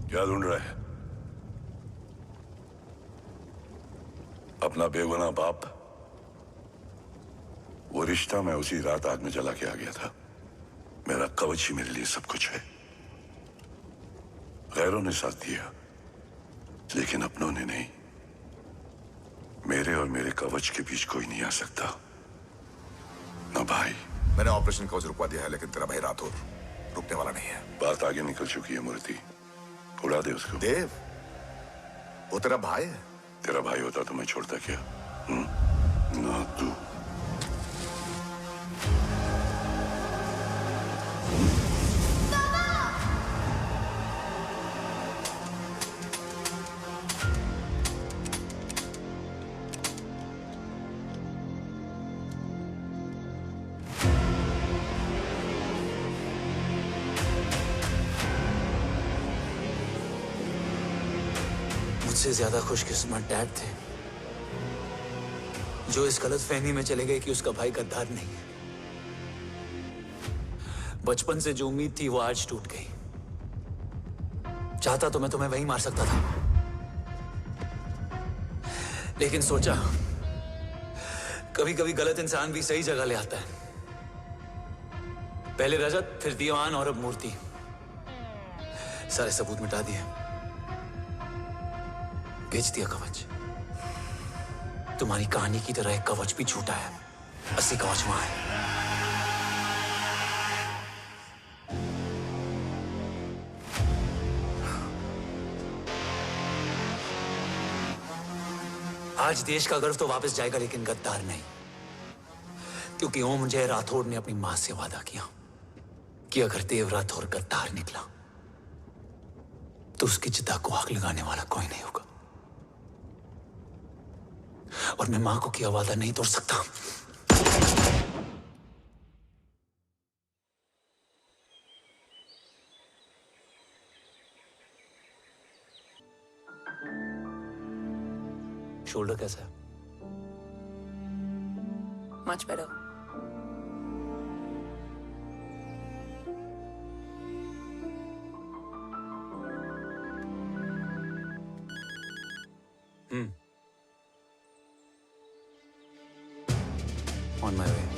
क्या ढूंढ रहा है? अपना बेगुनाह बाप। वो रिश्ता मैं उसी रात आग में जला के आ गया था। मेरा कवच ही मेरे लिए सब कुछ है। गैरों ने साथ दिया, लेकिन अपनों ने नहीं। मेरे और मेरे कवच के बीच कोई नहीं आ सकता। ना भाई। मैंने ऑपरेशन कवच रुकवा दिया है, लेकिन तेरा भाई राठौर रुकने वाला नहीं है। बात आगे निकल चुकी है मूर्ति। उड़ा दे उसको। देव, वो तेरा भाई है। तेरा भाई होता तो मैं छोड़ता क्या? ना तू। मुझसे ज्यादा खुशकिस्मत डैड थे, जो इस गलत फहमी में चले गए कि उसका भाई गद्दार नहीं है। बचपन से जो उम्मीद थी वो आज टूट गई। चाहता तो मैं तुम्हें वहीं मार सकता था, लेकिन सोचा कभी कभी गलत इंसान भी सही जगह ले आता है। पहले रजत, फिर दीवान और अब मूर्ति। सारे सबूत मिटा दिए, बेच दिया कवच। तुम्हारी कहानी की तरह एक कवच भी झूठा है। असली कवच वहां है। आज देश का गर्व तो वापस जाएगा, लेकिन गद्दार नहीं। क्योंकि ओम जय राठौड़ ने अपनी मां से वादा किया कि अगर देव राठौड़ गद्दार निकला तो उसकी चिता को आग लगाने वाला कोई नहीं होगा। और मैं मां को किया वादा नहीं तोड़ सकता। शोल्डर कैसा है? Much better. On my way.